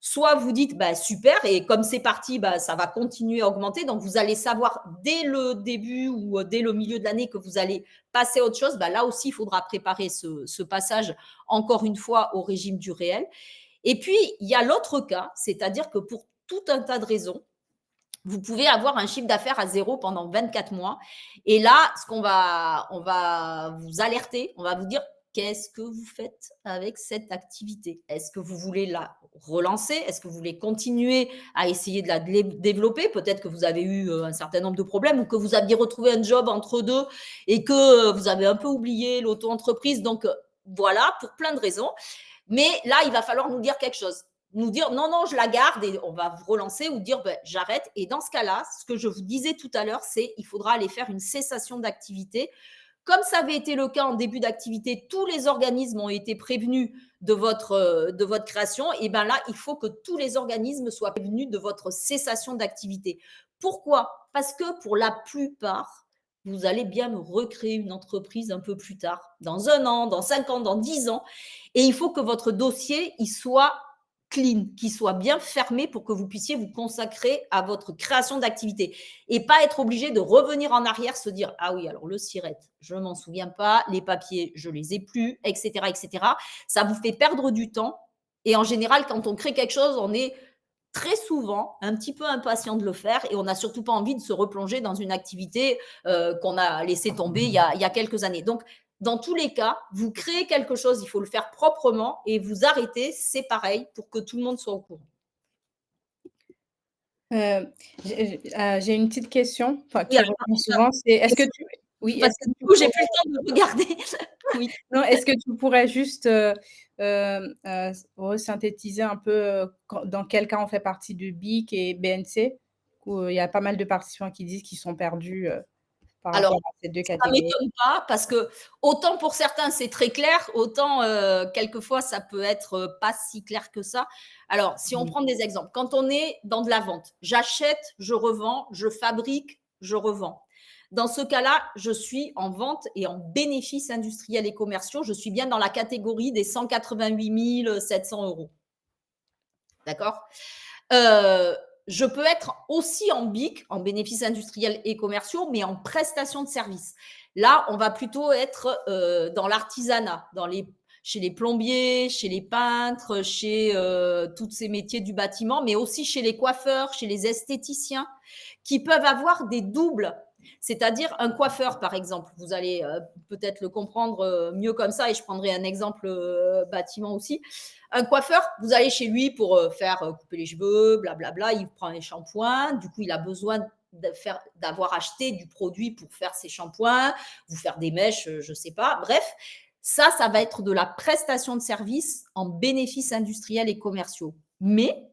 Soit vous dites, bah, super, et comme c'est parti, bah, ça va continuer à augmenter. Donc, vous allez savoir dès le début ou dès le milieu de l'année que vous allez passer à autre chose. Bah, là aussi, il faudra préparer ce passage, encore une fois, au régime du réel. Et puis, il y a l'autre cas, c'est-à-dire que pour tout un tas de raisons, vous pouvez avoir un chiffre d'affaires à 0 pendant 24 mois. Et là, on va vous alerter, on va vous dire, qu'est-ce que vous faites avec cette activité? Est-ce que vous voulez la relancer? Est-ce que vous voulez continuer à essayer de la développer? Peut-être que vous avez eu un certain nombre de problèmes ou que vous aviez retrouvé un job entre deux et que vous avez un peu oublié l'auto-entreprise. Donc, voilà, pour plein de raisons. Mais là, il va falloir nous dire quelque chose. Nous dire non, je la garde et on va vous relancer ou dire j'arrête. Et dans ce cas-là, ce que je vous disais tout à l'heure, c'est qu'il faudra aller faire une cessation d'activité. Comme ça avait été le cas en début d'activité, tous les organismes ont été prévenus de votre création. Et bien là, il faut que tous les organismes soient prévenus de votre cessation d'activité. Pourquoi? Parce que pour la plupart, vous allez bien me recréer une entreprise un peu plus tard, dans 1 an, dans 5 ans, dans 10 ans. Et il faut que votre dossier il soit clean, qu'il soit bien fermé pour que vous puissiez vous consacrer à votre création d'activité et pas être obligé de revenir en arrière, se dire « Ah oui, alors le SIRET, je ne m'en souviens pas, les papiers, je ne les ai plus, etc. etc. » Ça vous fait perdre du temps et en général, quand on crée quelque chose, on est très souvent un petit peu impatient de le faire et on n'a surtout pas envie de se replonger dans une activité qu'on a laissé tomber il y a quelques années. Donc, dans tous les cas, vous créez quelque chose, il faut le faire proprement et vous arrêtez, c'est pareil pour que tout le monde soit au courant. J'ai une petite question, enfin, qui Oui, alors, revient souvent, c'est est-ce que tu oui, parce est-ce que que du tu coup, j'ai pourrais plus le temps de regarder. Oui. non, est-ce que tu pourrais juste, resynthétiser un peu, dans quel cas on fait partie de BIC et BNC? Où, il y a pas mal de participants qui disent qu'ils sont perdus, par Alors, rapport à ces 2 ça ne catégories. m'étonne pas parce que autant pour certains c'est très clair, autant quelquefois ça peut être pas si clair que ça. Alors, si on Mmh. prend des exemples, quand on est dans de la vente, j'achète, je revends, je fabrique, je revends. Dans ce cas-là, je suis en vente et en bénéfices industriels et commerciaux, je suis bien dans la catégorie des 188 700 euros. D'accord? Je peux être aussi en BIC, en bénéfices industriels et commerciaux, mais en prestation de services. Là, on va plutôt être dans l'artisanat, chez les plombiers, chez les peintres, chez tous ces métiers du bâtiment, mais aussi chez les coiffeurs, chez les esthéticiens, qui peuvent avoir des doubles. C'est-à-dire un coiffeur, par exemple. Vous allez peut-être le comprendre mieux comme ça, et je prendrai un exemple bâtiment aussi. Un coiffeur, vous allez chez lui pour faire couper les cheveux, blablabla, il prend les shampoings, du coup, il a besoin d'avoir acheté du produit pour faire ses shampoings, vous faire des mèches, je ne sais pas. Bref, ça va être de la prestation de services en bénéfices industriels et commerciaux. Mais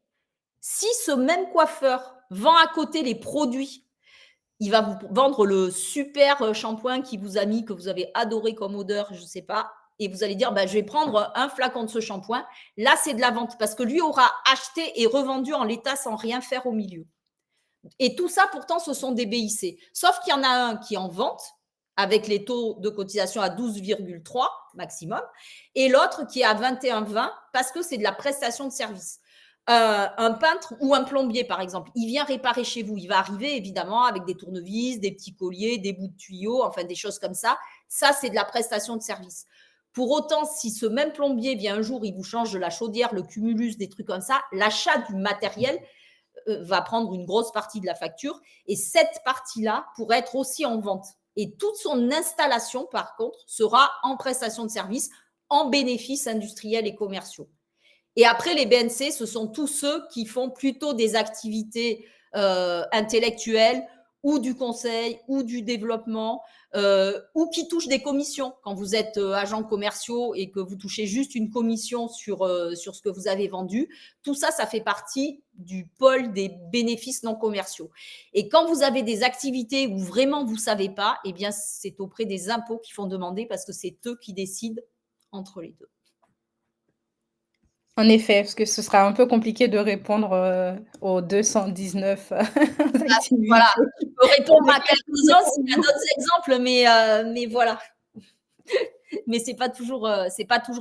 si ce même coiffeur vend à côté les produits. Il va vous vendre le super shampoing qui vous a mis, que vous avez adoré comme odeur, je ne sais pas, et vous allez dire, je vais prendre un flacon de ce shampoing. Là, c'est de la vente parce que lui aura acheté et revendu en l'état sans rien faire au milieu. Et tout ça, pourtant, ce sont des BIC. Sauf qu'il y en a un qui est en vente avec les taux de cotisation à 12,3 maximum et l'autre qui est à 21,20 parce que c'est de la prestation de service. Un peintre ou un plombier, par exemple, il vient réparer chez vous. Il va arriver, évidemment, avec des tournevis, des petits colliers, des bouts de tuyaux, enfin des choses comme ça. Ça, c'est de la prestation de service. Pour autant, si ce même plombier vient un jour, il vous change de la chaudière, le cumulus, des trucs comme ça, l'achat du matériel va prendre une grosse partie de la facture et cette partie-là pourrait être aussi en vente. Et toute son installation, par contre, sera en prestation de service, en bénéfices industriels et commerciaux. Et après, les BNC, ce sont tous ceux qui font plutôt des activités intellectuelles ou du conseil ou du développement ou qui touchent des commissions. Quand vous êtes agent commerciaux et que vous touchez juste une commission sur ce que vous avez vendu, tout ça, ça fait partie du pôle des bénéfices non commerciaux. Et quand vous avez des activités où vraiment vous ne savez pas, eh bien, c'est auprès des impôts qu'il faut demander parce que c'est eux qui décident entre les deux. En effet, parce que ce sera un peu compliqué de répondre aux 219 activités. Voilà, je peux répondre à quelques-uns s'il y a d'autres exemples, mais voilà. Mais c'est pas toujours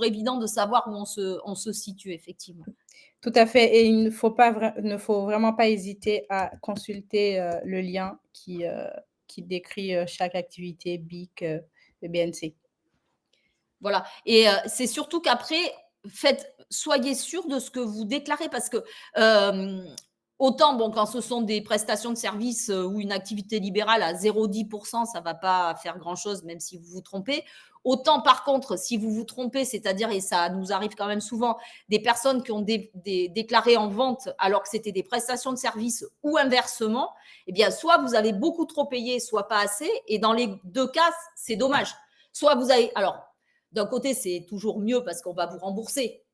évident de savoir où on se situe, effectivement. Tout à fait, et il ne faut vraiment pas hésiter à consulter le lien qui décrit chaque activité BIC de BNC. Voilà, et c'est surtout qu'après, soyez sûr de ce que vous déclarez parce que autant, quand ce sont des prestations de services ou une activité libérale à 0,10%, ça ne va pas faire grand-chose, même si vous vous trompez. Autant, par contre, si vous vous trompez, c'est-à-dire, et ça nous arrive quand même souvent, des personnes qui ont déclaré en vente alors que c'était des prestations de services ou inversement, eh bien, soit vous avez beaucoup trop payé, soit pas assez. Et dans les deux cas, c'est dommage. Soit vous avez… Alors, d'un côté, c'est toujours mieux parce qu'on va vous rembourser.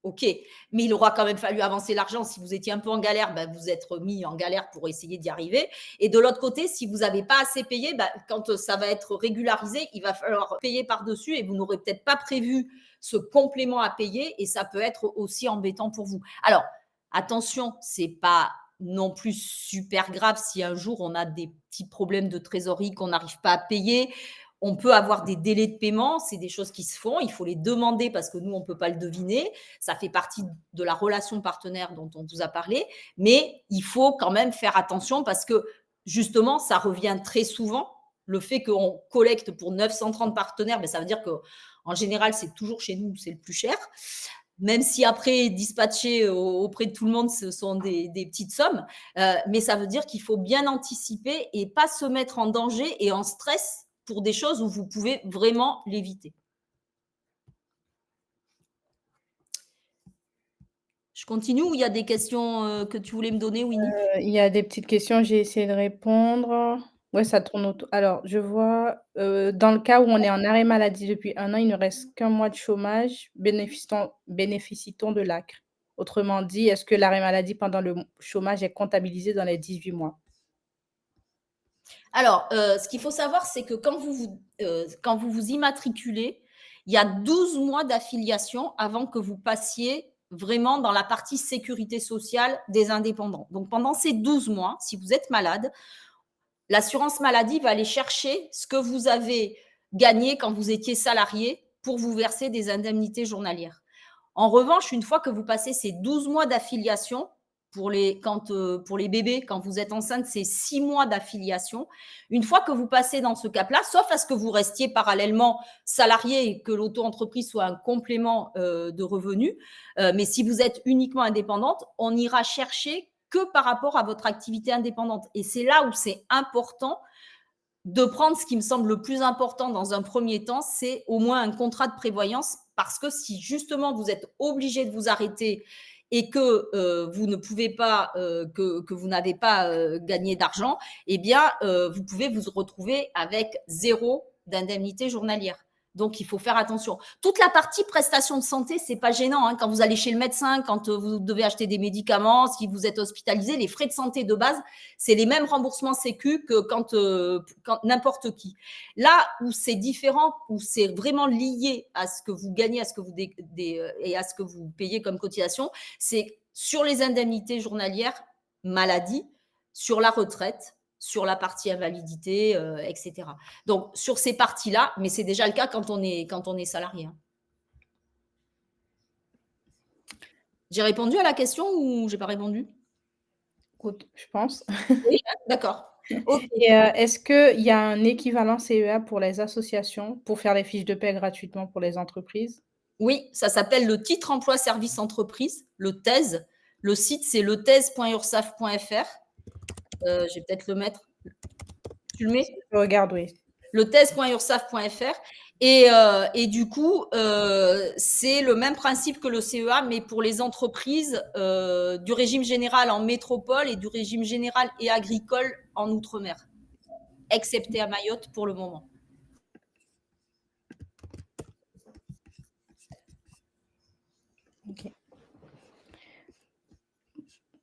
OK, mais il aura quand même fallu avancer l'argent. Si vous étiez un peu en galère, vous êtes mis en galère pour essayer d'y arriver. Et de l'autre côté, si vous n'avez pas assez payé, quand ça va être régularisé, il va falloir payer par-dessus et vous n'aurez peut-être pas prévu ce complément à payer et ça peut être aussi embêtant pour vous. Alors, attention, ce n'est pas non plus super grave si un jour on a des petits problèmes de trésorerie qu'on n'arrive pas à payer. On peut avoir des délais de paiement, c'est des choses qui se font, il faut les demander parce que nous, on ne peut pas le deviner. Ça fait partie de la relation partenaire dont on vous a parlé, mais il faut quand même faire attention parce que justement, ça revient très souvent. Le fait qu'on collecte pour 930 partenaires, ça veut dire qu'en général, c'est toujours chez nous, c'est le plus cher. Même si après, dispatcher auprès de tout le monde, ce sont des petites sommes. Mais ça veut dire qu'il faut bien anticiper et pas se mettre en danger et en stress pour des choses où vous pouvez vraiment l'éviter. Je continue ou il y a des questions que tu voulais me donner, Winnie? Il y a des petites questions, j'ai essayé de répondre. Ouais, ça tourne autour. Alors, je vois, dans le cas où on est en arrêt maladie depuis 1 an, il ne reste qu'1 mois de chômage, bénéficie-t-on de l'ACRE? Autrement dit, est-ce que l'arrêt maladie pendant le chômage est comptabilisé dans les 18 mois? Alors, ce qu'il faut savoir, c'est que quand vous vous immatriculez, il y a 12 mois d'affiliation avant que vous passiez vraiment dans la partie sécurité sociale des indépendants. Donc, pendant ces 12 mois, si vous êtes malade, l'assurance maladie va aller chercher ce que vous avez gagné quand vous étiez salarié pour vous verser des indemnités journalières. En revanche, une fois que vous passez ces 12 mois d'affiliation, pour les bébés, quand vous êtes enceinte, c'est 6 mois d'affiliation. Une fois que vous passez dans ce cap-là, sauf à ce que vous restiez parallèlement salarié et que l'auto-entreprise soit un complément de revenus, mais si vous êtes uniquement indépendante, on ira chercher que par rapport à votre activité indépendante. Et c'est là où c'est important de prendre ce qui me semble le plus important dans un premier temps, c'est au moins un contrat de prévoyance, parce que si justement vous êtes obligé de vous arrêter et que vous ne pouvez pas, que vous n'avez pas gagné d'argent, eh bien, vous pouvez vous retrouver avec 0 d'indemnité journalière. Donc, il faut faire attention. Toute la partie prestations de santé, c'est pas gênant. Hein. Quand vous allez chez le médecin, quand vous devez acheter des médicaments, si vous êtes hospitalisé, les frais de santé de base, c'est les mêmes remboursements sécu que quand n'importe qui. Là où c'est différent, où c'est vraiment lié à ce que vous gagnez, à ce que vous et à ce que vous payez comme cotisation, c'est sur les indemnités journalières, maladie, sur la retraite, sur la partie invalidité, etc. Donc, sur ces parties-là, mais c'est déjà le cas quand on est salarié. Hein. J'ai répondu à la question ou j'ai pas répondu? Écoute, je pense. Oui, d'accord. Okay. Et est-ce qu'il y a un équivalent CEA pour les associations, pour faire les fiches de paie gratuitement pour les entreprises? Oui, ça s'appelle le titre emploi service entreprise, le TES. Le site, c'est letes.ursaf.fr. Je vais peut-être le mettre. Tu le mets? Je regarde, oui. Le tes.ursaf.fr. Et du coup, c'est le même principe que le CEA, mais pour les entreprises du régime général en métropole et du régime général et agricole en outre-mer, excepté à Mayotte pour le moment. Ok.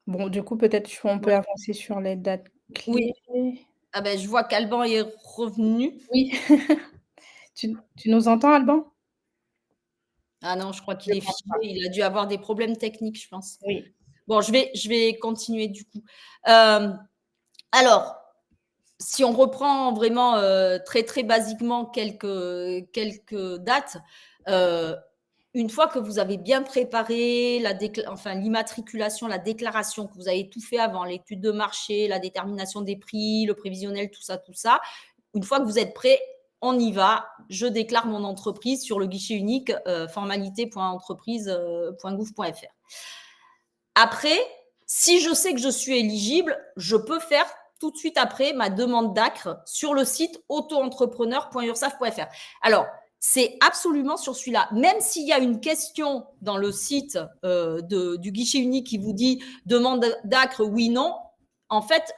Bon, du coup, peut-être on peut avancer sur les dates clés. Oui. Ah ben, je vois qu'Alban est revenu. Oui. Tu nous entends, Alban? Ah non, je crois qu'il est fiché. Il a dû avoir des problèmes techniques, je pense. Oui. Bon, je vais continuer du coup. Alors, si on reprend vraiment très, très basiquement quelques dates, une fois que vous avez bien préparé l'immatriculation, la déclaration, que vous avez tout fait avant, l'étude de marché, la détermination des prix, le prévisionnel, tout ça, une fois que vous êtes prêt, on y va. Je déclare mon entreprise sur le guichet unique formalité.entreprise.gouv.fr. Après, si je sais que je suis éligible, je peux faire tout de suite après ma demande d'ACRE sur le site auto-entrepreneur.ursaf.fr. Alors, c'est absolument sur celui-là. Même s'il y a une question dans le site du guichet unique qui vous dit demande d'ACRE, oui, non, en fait,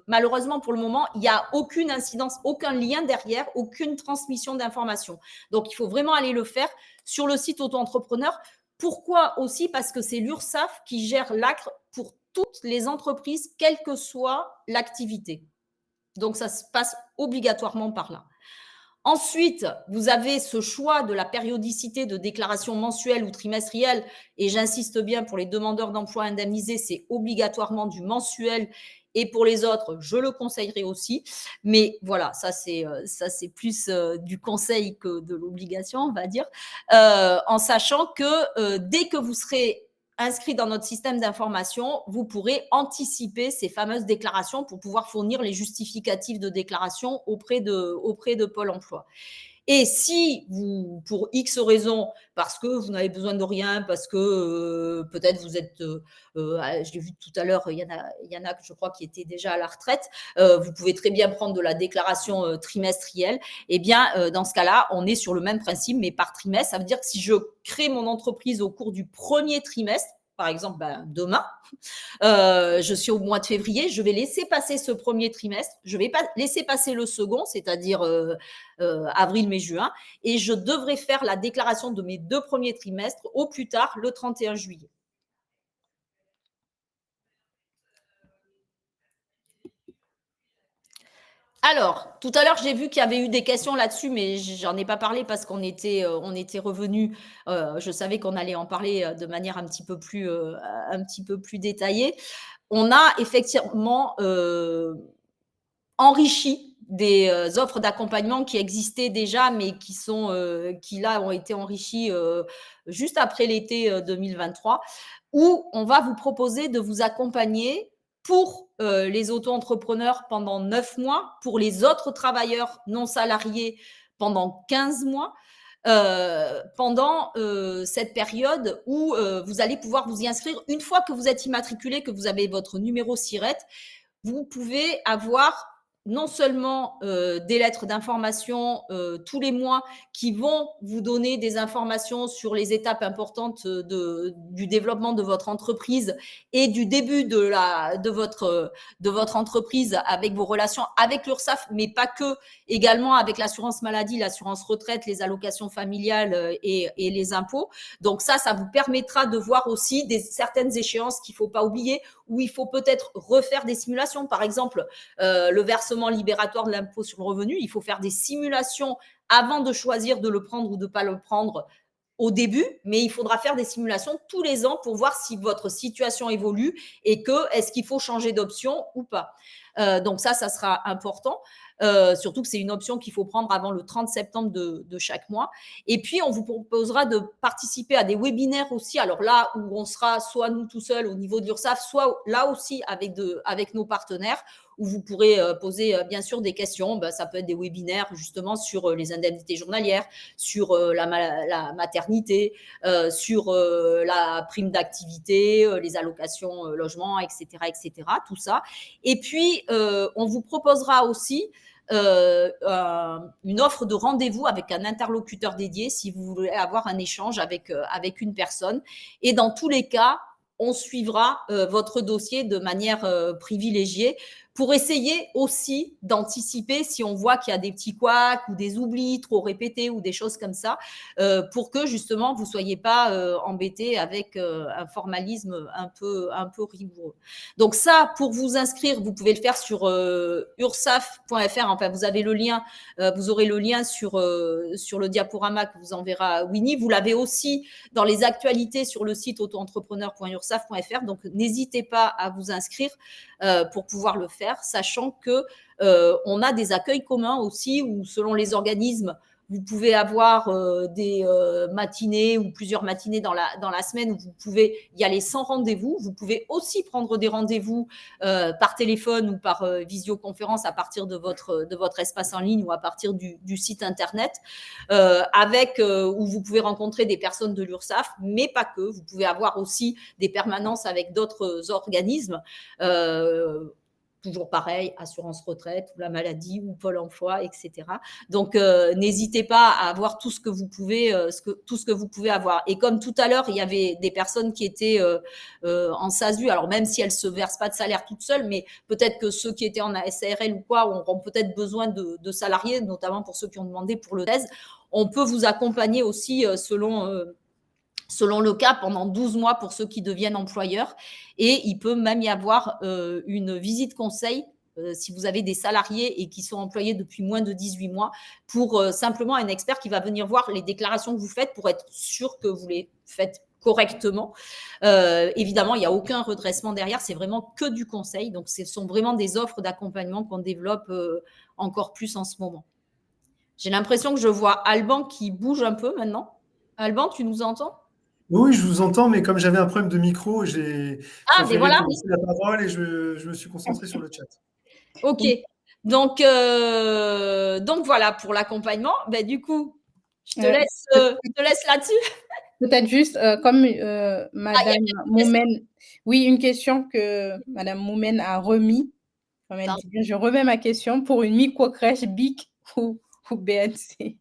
malheureusement, pour le moment, il n'y a aucune incidence, aucun lien derrière, aucune transmission d'informations. Donc, il faut vraiment aller le faire sur le site auto-entrepreneur. Pourquoi aussi? Parce que c'est l'URSSAF qui gère l'ACRE pour toutes les entreprises, quelle que soit l'activité. Donc, ça se passe obligatoirement par là. Ensuite, vous avez ce choix de la périodicité de déclaration mensuelle ou trimestrielle. Et j'insiste bien, pour les demandeurs d'emploi indemnisés, c'est obligatoirement du mensuel. Et pour les autres, je le conseillerais aussi. Mais voilà, ça c'est plus du conseil que de l'obligation, on va dire. En sachant que dès que vous serez inscrit dans notre système d'information, vous pourrez anticiper ces fameuses déclarations pour pouvoir fournir les justificatifs de déclaration auprès de Pôle emploi. Et si vous, pour X raisons, parce que vous n'avez besoin de rien, parce que peut-être vous êtes, je l'ai vu tout à l'heure, il y en a, je crois, qui étaient déjà à la retraite, vous pouvez très bien prendre de la déclaration trimestrielle. Eh bien, dans ce cas-là, on est sur le même principe, mais par trimestre. Ça veut dire que si je crée mon entreprise au cours du premier trimestre, par exemple, demain, je suis au mois de février, je vais laisser passer ce premier trimestre, je ne vais pas laisser passer le second, c'est-à-dire avril, mai, juin, et je devrais faire la déclaration de mes 2 premiers trimestres au plus tard le 31 juillet. Alors, tout à l'heure, j'ai vu qu'il y avait eu des questions là-dessus, mais j'en ai pas parlé parce qu'on était revenus. Je savais qu'on allait en parler de manière un petit peu plus détaillée. On a effectivement enrichi des offres d'accompagnement qui existaient déjà, mais qui là ont été enrichies juste après l'été 2023, où on va vous proposer de vous accompagner pour les auto-entrepreneurs pendant 9 mois, pour les autres travailleurs non salariés pendant 15 mois, pendant cette période où vous allez pouvoir vous y inscrire. Une fois que vous êtes immatriculé, que vous avez votre numéro SIRET, vous pouvez avoir non seulement des lettres d'information tous les mois qui vont vous donner des informations sur les étapes importantes du développement de votre entreprise et du début de votre entreprise avec vos relations avec l'URSSAF, mais pas que, également avec l'assurance maladie, l'assurance retraite, les allocations familiales et les impôts. Donc ça vous permettra de voir aussi certaines échéances qu'il ne faut pas oublier, où il faut peut-être refaire des simulations. Par exemple, le versement libératoire de l'impôt sur le revenu, il faut faire des simulations avant de choisir de le prendre ou de ne pas le prendre au début, mais il faudra faire des simulations tous les ans pour voir si votre situation évolue et est-ce qu'il faut changer d'option ou pas. Donc ça sera important. Surtout que c'est une option qu'il faut prendre avant le 30 septembre de chaque mois. Et puis, on vous proposera de participer à des webinaires aussi. Alors là, où on sera soit nous tout seuls au niveau de l'URSSAF, soit là aussi avec nos partenaires, où vous pourrez poser bien sûr des questions. Ça peut être des webinaires justement sur les indemnités journalières, sur la maternité, sur la prime d'activité, les allocations logement, etc., etc., tout ça. Et puis, on vous proposera aussi une offre de rendez-vous avec un interlocuteur dédié si vous voulez avoir un échange avec une personne. Et dans tous les cas, on suivra votre dossier de manière privilégiée pour essayer aussi d'anticiper si on voit qu'il y a des petits couacs ou des oublis trop répétés ou des choses comme ça, pour que justement vous ne soyez pas embêtés avec un formalisme un peu rigoureux. Donc ça, pour vous inscrire, vous pouvez le faire sur ursaf.fr. Enfin, vous avez le lien, vous aurez le lien sur le diaporama que vous enverra Winnie. Vous l'avez aussi dans les actualités sur le site autoentrepreneur.ursaf.fr. Donc, n'hésitez pas à vous inscrire pour pouvoir le faire, sachant que on a des accueils communs aussi où, selon les organismes, vous pouvez avoir des matinées ou plusieurs matinées dans la semaine où vous pouvez y aller sans rendez-vous. Vous pouvez aussi prendre des rendez-vous par téléphone ou par visioconférence à partir de votre espace en ligne ou à partir du site internet, où vous pouvez rencontrer des personnes de l'URSSAF, mais pas que. Vous pouvez avoir aussi des permanences avec d'autres organismes. Toujours pareil, assurance retraite, ou la maladie, ou Pôle emploi, etc. Donc, n'hésitez pas à avoir tout ce que vous pouvez, avoir. Et comme tout à l'heure, il y avait des personnes qui étaient en SASU, alors même si elles ne se versent pas de salaire toutes seules, mais peut-être que ceux qui étaient en SARL ou quoi auront peut-être besoin de salariés, notamment pour ceux qui ont demandé pour le thèse. On peut vous accompagner aussi selon le cas, pendant 12 mois pour ceux qui deviennent employeurs. Et il peut même y avoir une visite conseil si vous avez des salariés et qui sont employés depuis moins de 18 mois, pour simplement un expert qui va venir voir les déclarations que vous faites pour être sûr que vous les faites correctement. Évidemment, il n'y a aucun redressement derrière, c'est vraiment que du conseil. Donc, ce sont vraiment des offres d'accompagnement qu'on développe encore plus en ce moment. J'ai l'impression que je vois Alban qui bouge un peu maintenant. Alban, tu nous entends ? Oui, je vous entends, mais comme j'avais un problème de micro, j'ai préféré voilà. te laisser la parole et je me suis concentré sur le chat. Ok. Donc voilà pour l'accompagnement. Du coup, je te laisse là-dessus. Peut-être juste, comme Madame Moumen, oui, une question que Madame Moumen a remis. Comme elle dit, je remets ma question pour une micro-crèche BIC ou BNC.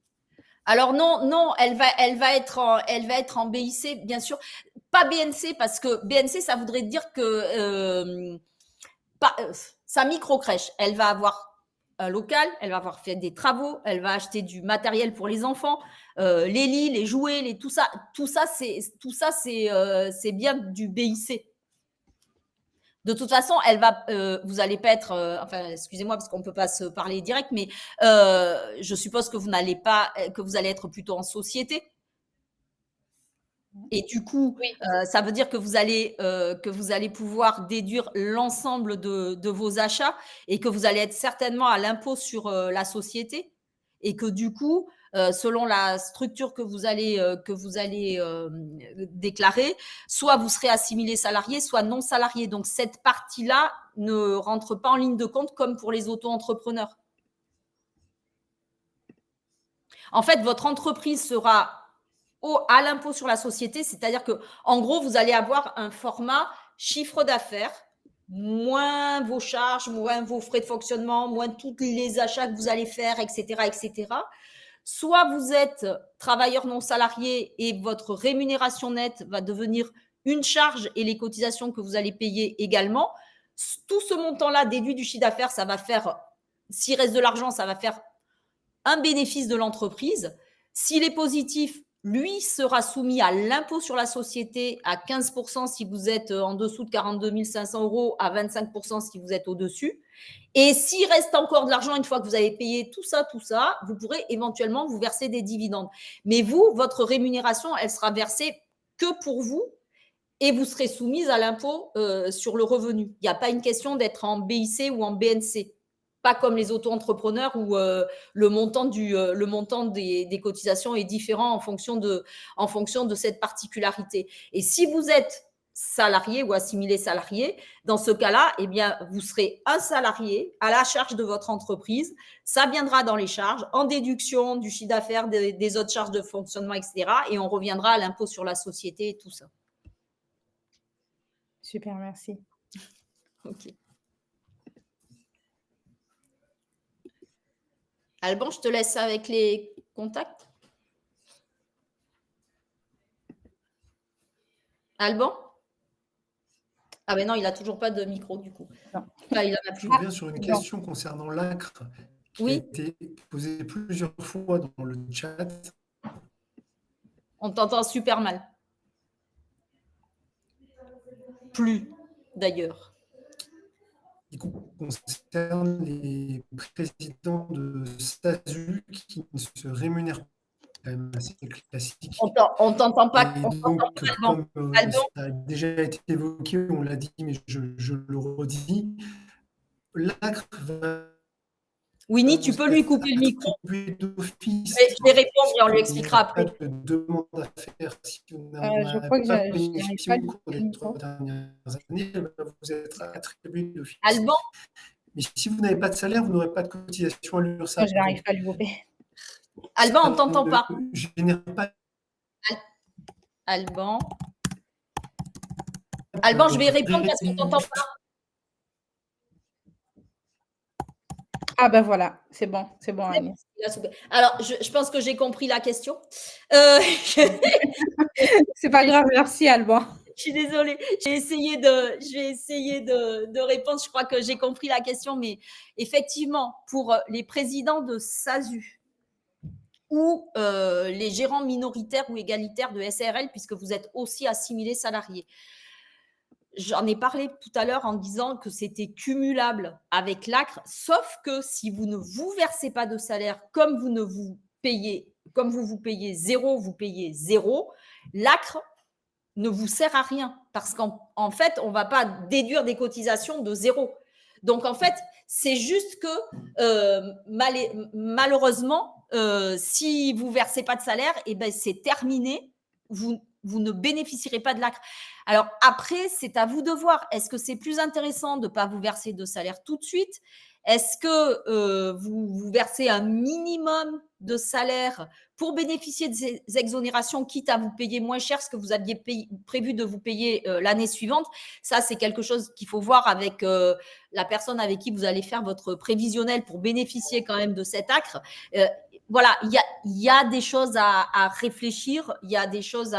Alors non, elle va être en BIC, bien sûr. Pas BNC, parce que BNC, ça voudrait dire que sa micro-crèche, elle va avoir un local, elle va avoir fait des travaux, elle va acheter du matériel pour les enfants, les lits, les jouets, tout ça c'est bien du BIC. De toute façon, vous allez pas être, excusez-moi parce qu'on peut pas se parler direct, mais je suppose que vous allez être plutôt en société. Et du coup, oui. Ça veut dire que vous allez pouvoir déduire l'ensemble de vos achats et que vous allez être certainement à l'impôt sur la société, et que du coup, selon la structure que vous allez déclarer, soit vous serez assimilé salarié, soit non salarié. Donc, cette partie-là ne rentre pas en ligne de compte comme pour les auto-entrepreneurs. En fait, votre entreprise sera à l'impôt sur la société, c'est-à-dire que, en gros, vous allez avoir un format chiffre d'affaires moins vos charges, moins vos frais de fonctionnement, moins tous les achats que vous allez faire, etc., etc. Soit vous êtes travailleur non salarié et votre rémunération nette va devenir une charge et les cotisations que vous allez payer également. Tout ce montant-là déduit du chiffre d'affaires, ça va faire, s'il reste de l'argent, ça va faire un bénéfice de l'entreprise. S'il est positif, lui sera soumis à l'impôt sur la société à 15% si vous êtes en dessous de 42 500 €, à 25% si vous êtes au-dessus. Et s'il reste encore de l'argent, une fois que vous avez payé tout ça, vous pourrez éventuellement vous verser des dividendes. Mais vous, votre rémunération, elle sera versée que pour vous et vous serez soumise à l'impôt sur le revenu. Il n'y a pas une question d'être en BIC ou en BNC. Pas comme les auto-entrepreneurs où le montant des cotisations est différent en fonction de cette particularité. Et si vous êtes salarié ou assimilé salarié, dans ce cas-là, eh bien, vous serez un salarié à la charge de votre entreprise. Ça viendra dans les charges, en déduction du chiffre d'affaires, des autres charges de fonctionnement, etc. Et on reviendra à l'impôt sur la société et tout ça. Super, merci. OK. Alban, je te laisse avec les contacts. Alban? Ah ben non, il n'a toujours pas de micro du coup. Non. Enfin, il en a plus. Je reviens sur une question concernant l'ACRE qui a été posée plusieurs fois dans le chat. On t'entend super mal. Plus, d'ailleurs. Qui concerne les présidents de SASU qui ne se rémunèrent pas, quand même assez classique. On t'entend pas. Et donc, comme ça a déjà été évoqué, on l'a dit, mais je le redis, l'ACRE va... Winnie, tu peux lui couper le micro. Je vais répondre et on lui expliquera après. Pas de demande à faire si vous je crois que n'avez pas bénéficié au cours des 3 dernières années, elle va vous être attribuée d'office. Alban? Mais si vous n'avez pas de salaire, vous n'aurez pas de cotisation à l'URSSAF. Je n'arrive pas à lui couper. Alban, on ne t'entend pas. Je génère pas. Alban, je vais répondre parce qu'on ne t'entend pas. Ah ben voilà, c'est bon, Agnès. Alors, je pense que j'ai compris la question. C'est pas grave, merci Alban. Je suis désolée, je vais essayer de répondre. Je crois que j'ai compris la question, mais effectivement, pour les présidents de SASU ou les gérants minoritaires ou égalitaires de SARL, puisque vous êtes aussi assimilés salariés, j'en ai parlé tout à l'heure en disant que c'était cumulable avec l'ACRE, sauf que si vous ne vous versez pas de salaire, comme vous payez zéro, vous payez zéro, l'ACRE ne vous sert à rien parce qu'en fait, on ne va pas déduire des cotisations de zéro. Donc, en fait, c'est juste que malheureusement, si vous ne versez pas de salaire, eh ben, c'est terminé. Vous ne bénéficierez pas de l'ACRE. Alors après, c'est à vous de voir. Est-ce que c'est plus intéressant de ne pas vous verser de salaire tout de suite? Est-ce que vous versez un minimum de salaire pour bénéficier de ces exonérations, quitte à vous payer moins cher ce que vous aviez prévu de vous payer l'année suivante? Ça, c'est quelque chose qu'il faut voir avec la personne avec qui vous allez faire votre prévisionnel pour bénéficier quand même de cet ACRE. Voilà, il y a des choses à réfléchir, il y a des choses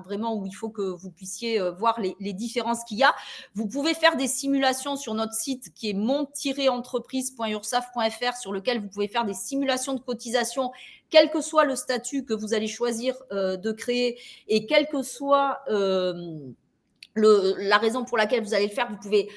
vraiment où il faut que vous puissiez voir les différences qu'il y a. Vous pouvez faire des simulations sur notre site qui est monde-entreprise.ursaf.fr sur lequel vous pouvez faire des simulations de cotisation, quel que soit le statut que vous allez choisir de créer et quelle que soit la raison pour laquelle vous allez le faire. Vous pouvez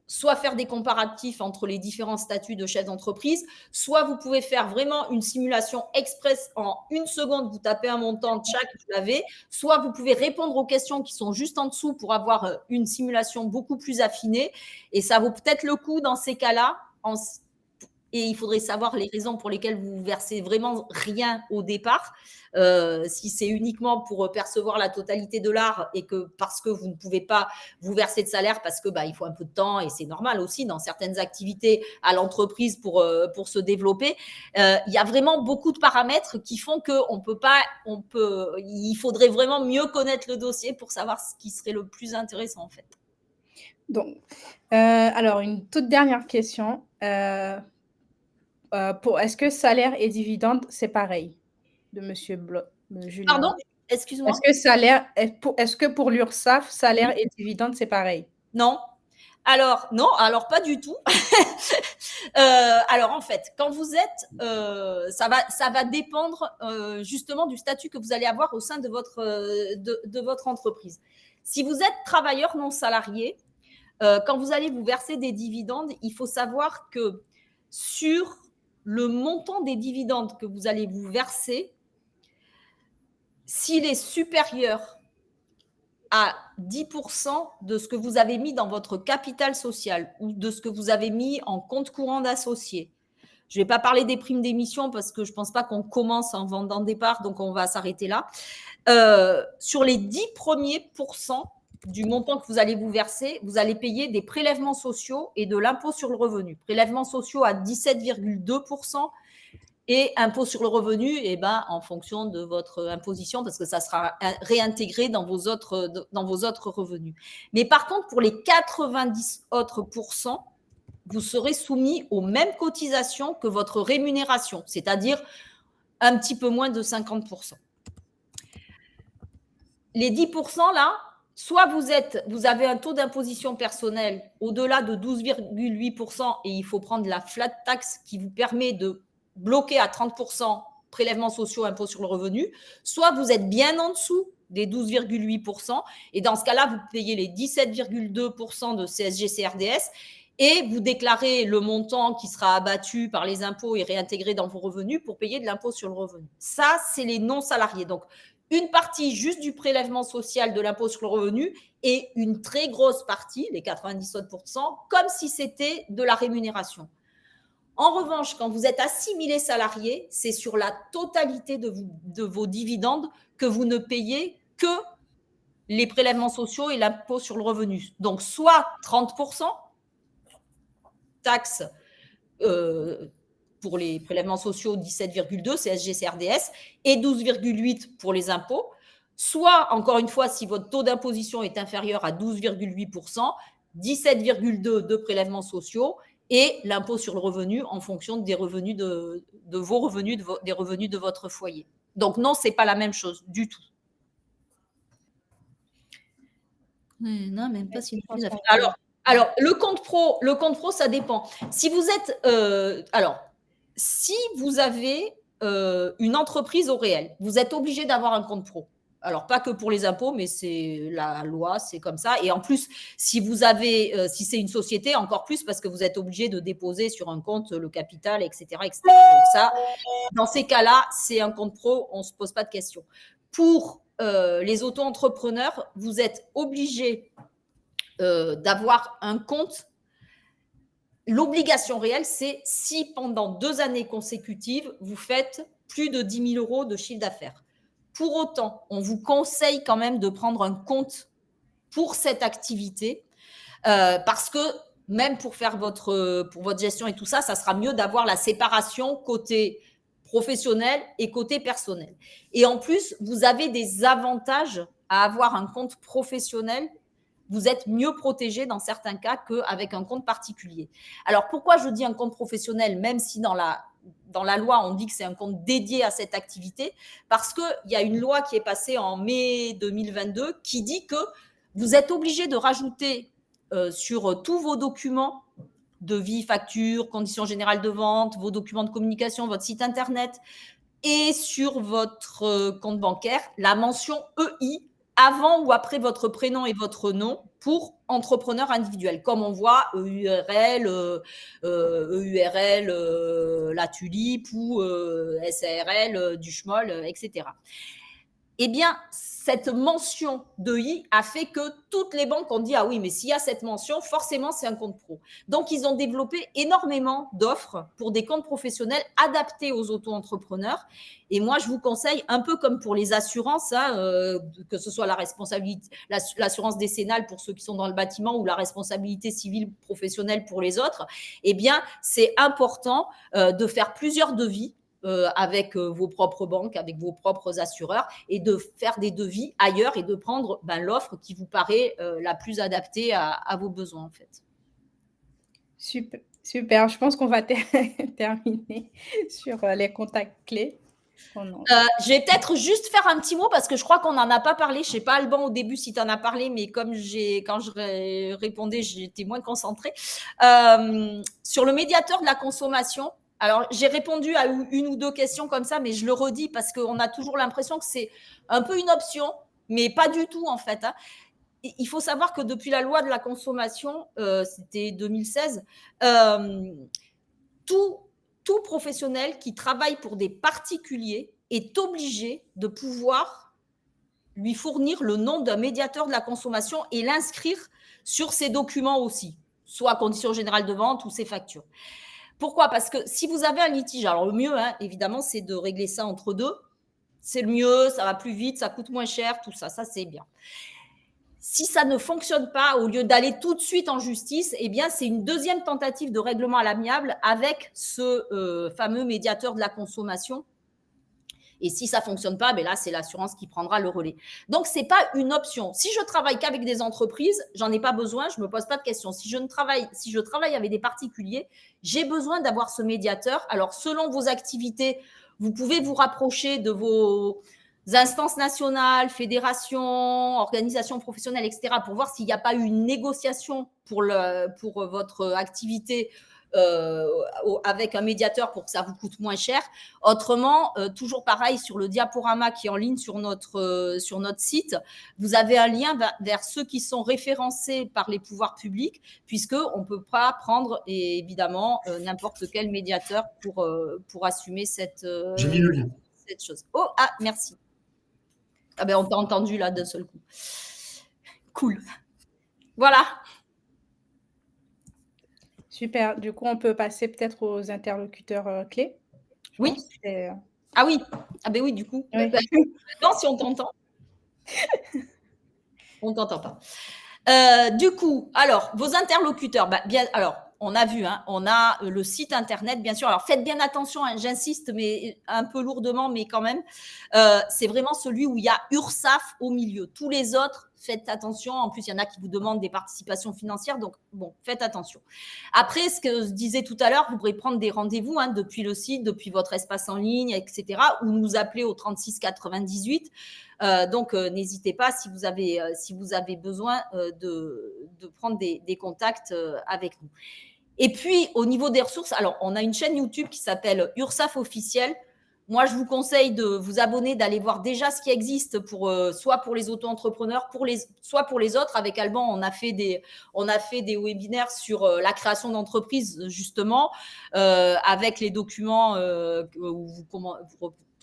soit faire des comparatifs entre les différents statuts de chef d'entreprise, soit vous pouvez faire vraiment une simulation express en 1 seconde, vous tapez un montant, tchac, vous l'avez, soit vous pouvez répondre aux questions qui sont juste en dessous pour avoir une simulation beaucoup plus affinée, et ça vaut peut-être le coup dans ces cas-là, et il faudrait savoir les raisons pour lesquelles vous versez vraiment rien au départ. Si c'est uniquement pour percevoir la totalité de l'art et que parce que vous ne pouvez pas vous verser de salaire parce que il faut un peu de temps et c'est normal aussi dans certaines activités à l'entreprise pour se développer. Il y a vraiment beaucoup de paramètres qui font il faudrait vraiment mieux connaître le dossier pour savoir ce qui serait le plus intéressant en fait. Donc, alors une toute dernière question. Est-ce que salaire et dividende, c'est pareil? De monsieur Julien. Pardon? Excuse-moi. Est-ce que pour l'URSSAF, salaire et dividende, c'est pareil? Non. Non, alors pas du tout. Alors en fait, quand vous êtes, ça va dépendre justement du statut que vous allez avoir au sein de votre entreprise. Si vous êtes travailleur non salarié, quand vous allez vous verser des dividendes, il faut savoir que sur le montant des dividendes que vous allez vous verser, s'il est supérieur à 10% de ce que vous avez mis dans votre capital social ou de ce que vous avez mis en compte courant d'associé. Je ne vais pas parler des primes d'émission parce que je ne pense pas qu'on commence en vendant des parts, donc on va s'arrêter là. Sur les 10 premiers pourcents du montant que vous allez vous verser, vous allez payer des prélèvements sociaux et de l'impôt sur le revenu. Prélèvements sociaux à 17,2%. Et impôt sur le revenu, en fonction de votre imposition, parce que ça sera réintégré dans vos autres revenus. Mais par contre, pour les 90 autres pourcents, vous serez soumis aux mêmes cotisations que votre rémunération, c'est-à-dire un petit peu moins de 50%. Les 10% là, soit vous avez un taux d'imposition personnelle au-delà de 12,8% et il faut prendre la flat tax qui vous permet de bloqué à 30% prélèvements sociaux, impôts sur le revenu, soit vous êtes bien en dessous des 12,8%, et dans ce cas-là, vous payez les 17,2% de CSG-CRDS, et vous déclarez le montant qui sera abattu par les impôts et réintégré dans vos revenus pour payer de l'impôt sur le revenu. Ça, c'est les non-salariés. Donc, une partie juste du prélèvement social de l'impôt sur le revenu et une très grosse partie, les 97%, comme si c'était de la rémunération. En revanche, quand vous êtes assimilé salarié, c'est sur la totalité de vos dividendes que vous ne payez que les prélèvements sociaux et l'impôt sur le revenu. Donc, soit 30% taxes pour les prélèvements sociaux, 17,2 CSG-CRDS et 12,8 pour les impôts. Soit, encore une fois, si votre taux d'imposition est inférieur à 12,8%, 17,2 de prélèvements sociaux et l'impôt sur le revenu en fonction des revenus de vos revenus, des revenus de votre foyer. Donc non, ce n'est pas la même chose du tout. Non, même pas si. Alors le compte pro, ça dépend. Si vous êtes, si vous avez une entreprise au réel, vous êtes obligé d'avoir un compte pro. Alors, pas que pour les impôts, mais c'est la loi, c'est comme ça. Et en plus, si vous avez, si c'est une société, encore plus parce que vous êtes obligé de déposer sur un compte le capital, etc., etc. Donc ça, dans ces cas-là, c'est un compte pro, on ne se pose pas de questions. Pour les auto-entrepreneurs, vous êtes obligé d'avoir un compte. L'obligation réelle, c'est si pendant 2 années consécutives, vous faites plus de 10 000 euros de chiffre d'affaires. Pour autant, on vous conseille quand même de prendre un compte pour cette activité parce que même pour faire votre gestion et tout ça, ça sera mieux d'avoir la séparation côté professionnel et côté personnel. Et en plus, vous avez des avantages à avoir un compte professionnel. Vous êtes mieux protégé dans certains cas qu'avec un compte particulier. Alors, pourquoi je dis un compte professionnel, même si dans la loi, on dit que c'est un compte dédié à cette activité? Parce qu'il y a une loi qui est passée en mai 2022 qui dit que vous êtes obligé de rajouter sur tous vos documents, devis, factures, conditions générales de vente, vos documents de communication, votre site internet et sur votre compte bancaire, la mention EI avant ou après votre prénom et votre nom pour entrepreneur individuel, comme on voit EURL, La Tulipe ou SARL, du Schmoll, etc. Eh bien, cette mention d'EI a fait que toutes les banques ont dit « Ah oui, mais s'il y a cette mention, forcément, c'est un compte pro ». Donc, ils ont développé énormément d'offres pour des comptes professionnels adaptés aux auto-entrepreneurs. Et moi, je vous conseille, un peu comme pour les assurances, que ce soit l'assurance décennale pour ceux qui sont dans le bâtiment ou la responsabilité civile professionnelle pour les autres, eh bien, c'est important de faire plusieurs devis avec vos propres banques, avec vos propres assureurs, et de faire des devis ailleurs et de prendre l'offre qui vous paraît la plus adaptée à vos besoins, en fait. Super, super. Je pense qu'on va terminer sur les contacts clés. Je vais peut-être juste faire un petit mot parce que je crois qu'on n'en a pas parlé. Je ne sais pas, Alban, au début, si tu en as parlé, mais comme quand je répondais, j'étais moins concentrée. Sur le médiateur de la consommation, alors j'ai répondu à une ou deux questions comme ça, mais je le redis parce qu'on a toujours l'impression que c'est un peu une option, mais pas du tout en fait. Il faut savoir que depuis la loi de la consommation, c'était 2016, tout professionnel qui travaille pour des particuliers est obligé de pouvoir lui fournir le nom d'un médiateur de la consommation et l'inscrire sur ses documents aussi, soit conditions générales de vente ou ses factures. Pourquoi? Parce que si vous avez un litige, alors le mieux, évidemment, c'est de régler ça entre deux. C'est le mieux, ça va plus vite, ça coûte moins cher, tout ça, ça c'est bien. Si ça ne fonctionne pas, au lieu d'aller tout de suite en justice, eh bien, c'est une deuxième tentative de règlement à l'amiable avec ce fameux médiateur de la consommation. Et si ça ne fonctionne pas, là, c'est l'assurance qui prendra le relais. Donc, ce n'est pas une option. Si je travaille qu'avec des entreprises, j'en ai pas besoin, je ne me pose pas de questions. Si je travaille avec des particuliers, j'ai besoin d'avoir ce médiateur. Alors, selon vos activités, vous pouvez vous rapprocher de vos instances nationales, fédérations, organisations professionnelles, etc., pour voir s'il n'y a pas eu une négociation pour votre activité avec un médiateur pour que ça vous coûte moins cher. Autrement, toujours pareil, sur le diaporama qui est en ligne sur notre site, vous avez un lien vers ceux qui sont référencés par les pouvoirs publics, puisqu'on ne peut pas prendre, évidemment, n'importe quel médiateur pour assumer J'ai mis le lien. Cette chose. Oh, merci. On t'a entendu là d'un seul coup. Cool. Voilà. Super. Du coup, on peut passer peut-être aux interlocuteurs clés. Oui. Ah oui. Ben oui, du coup. Oui. Non, si on t'entend. On ne t'entend pas. Du coup, alors, vos interlocuteurs, alors, on a vu, on a le site internet, bien sûr. Alors, faites bien attention, j'insiste, mais un peu lourdement, mais quand même. C'est vraiment celui où il y a URSSAF au milieu. Tous les autres, faites attention. En plus, il y en a qui vous demandent des participations financières. Donc, bon, faites attention. Après, ce que je disais tout à l'heure, vous pourrez prendre des rendez-vous depuis le site, depuis votre espace en ligne, etc. ou nous appeler au 36 98. Donc, n'hésitez pas si vous avez besoin de prendre des contacts avec nous. Et puis, au niveau des ressources, alors, on a une chaîne YouTube qui s'appelle URSSAF officiel. Moi, je vous conseille de vous abonner, d'aller voir déjà ce qui existe soit pour les auto-entrepreneurs, soit pour les autres. Avec Alban, on a fait des webinaires sur la création d'entreprises, justement, avec les documents où vous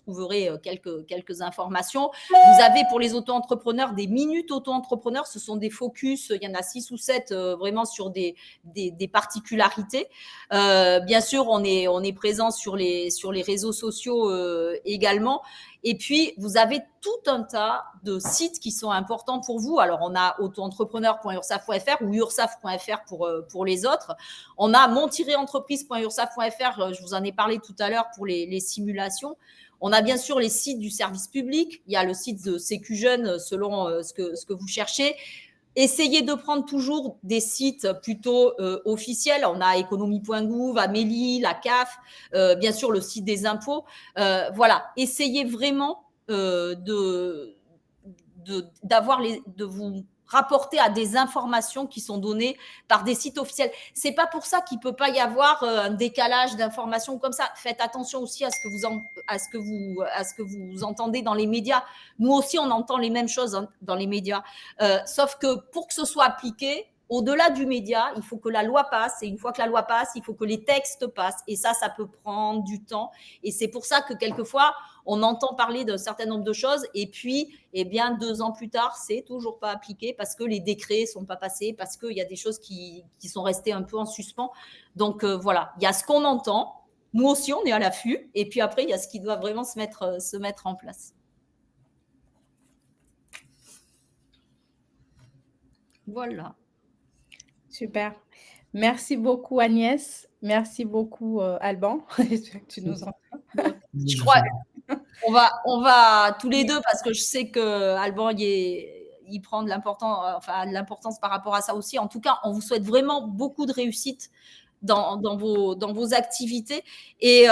trouverez quelques informations. Vous avez pour les auto-entrepreneurs des minutes auto-entrepreneurs. Ce sont des focus, il y en a 6 ou 7 vraiment sur des particularités. Bien sûr, on est présent sur les réseaux sociaux également. Et puis, vous avez tout un tas de sites qui sont importants pour vous. Alors, on a auto-entrepreneur.ursaf.fr ou ursaf.fr pour les autres. On a mon-entreprise.ursaf.fr, je vous en ai parlé tout à l'heure pour les simulations. On a bien sûr les sites du service public. Il y a le site de Sécu Jeunes selon ce que vous cherchez. Essayez de prendre toujours des sites plutôt officiels. On a économie.gouv, Amélie, la CAF, bien sûr le site des impôts. Voilà, essayez vraiment de vous rapporter à des informations qui sont données par des sites officiels. C'est pas pour ça qu'il peut pas y avoir un décalage d'informations comme ça. Faites attention aussi à ce que vous entendez dans les médias. Nous aussi, on entend les mêmes choses dans les médias. Sauf que pour que ce soit appliqué, au-delà du média, il faut que la loi passe. Et une fois que la loi passe, il faut que les textes passent. Et ça peut prendre du temps. Et c'est pour ça que quelquefois, on entend parler d'un certain nombre de choses. Et puis, 2 ans plus tard, c'est toujours pas appliqué parce que les décrets sont pas passés, parce qu'il y a des choses qui sont restées un peu en suspens. Donc, voilà, il y a ce qu'on entend. Nous aussi, on est à l'affût. Et puis après, il y a ce qui doit vraiment se mettre en place. Voilà. Super. Merci beaucoup Agnès. Merci beaucoup Alban. J'espère que tu nous entends. Donc, je Je crois, sais pas. on va tous les deux, parce que je sais que Alban, il prend de enfin, de l'importance par rapport à ça aussi. En tout cas, on vous souhaite vraiment beaucoup de réussite dans vos activités. Et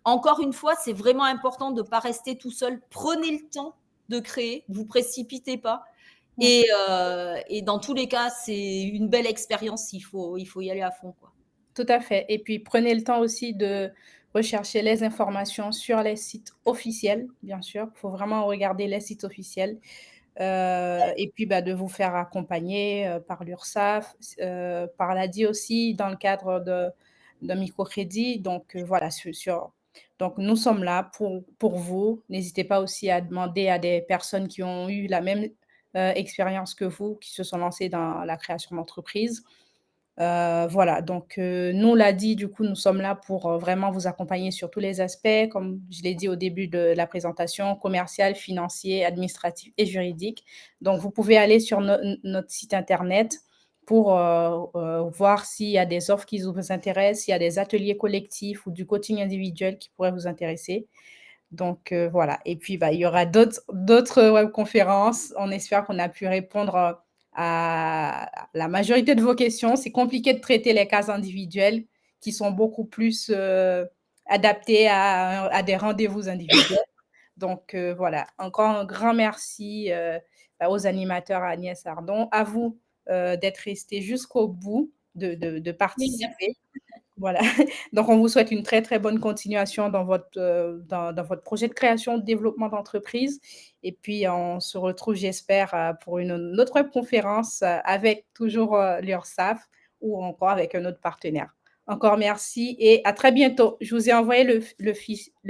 encore une fois, c'est vraiment important de ne pas rester tout seul. Prenez le temps de créer, ne vous précipitez pas. Et dans tous les cas, c'est une belle expérience. Il faut y aller à fond, quoi. Tout à fait. Et puis, prenez le temps aussi de rechercher les informations sur les sites officiels, bien sûr. Il faut vraiment regarder les sites officiels. Et puis, bah, de vous faire accompagner par l'URSSAF, par l'ADI aussi, dans le cadre d'un microcrédit. Donc, voilà, donc, nous sommes là pour vous. N'hésitez pas aussi à demander à des personnes qui ont eu la même expérience que vous, qui se sont lancées dans la création d'entreprise. Voilà, donc nous, l'ADI, du coup, nous sommes là pour vraiment vous accompagner sur tous les aspects, comme je l'ai dit au début de la présentation, commercial, financier, administratif et juridique. Donc, vous pouvez aller sur notre site internet pour voir s'il y a des offres qui vous intéressent, s'il y a des ateliers collectifs ou du coaching individuel qui pourrait vous intéresser. Donc, voilà. Et puis, bah, il y aura d'autres webconférences. On espère qu'on a pu répondre à la majorité de vos questions. C'est compliqué de traiter les cas individuels qui sont beaucoup plus adaptés à des rendez-vous individuels. Donc, voilà. Encore un grand merci aux animateurs, à Agnès Ardon, à vous d'être restés jusqu'au bout, de Oui, merci. participer. Voilà. Donc, on vous souhaite une très, très bonne continuation dans dans votre projet de création, de développement d'entreprise. Et puis, on se retrouve, j'espère, pour une autre webconférence avec toujours l'URSSAF ou encore avec un autre partenaire. Encore merci et à très bientôt. Je vous ai envoyé le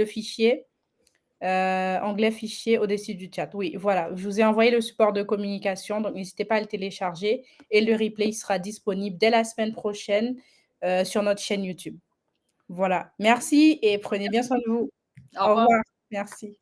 fichier, onglet fichier au-dessus du chat. Oui, voilà. Je vous ai envoyé le support de communication, donc n'hésitez pas à le télécharger. Et le replay sera disponible dès la semaine prochaine sur notre chaîne YouTube. Voilà. Merci et prenez bien soin de vous. Au Au revoir. revoir. Merci.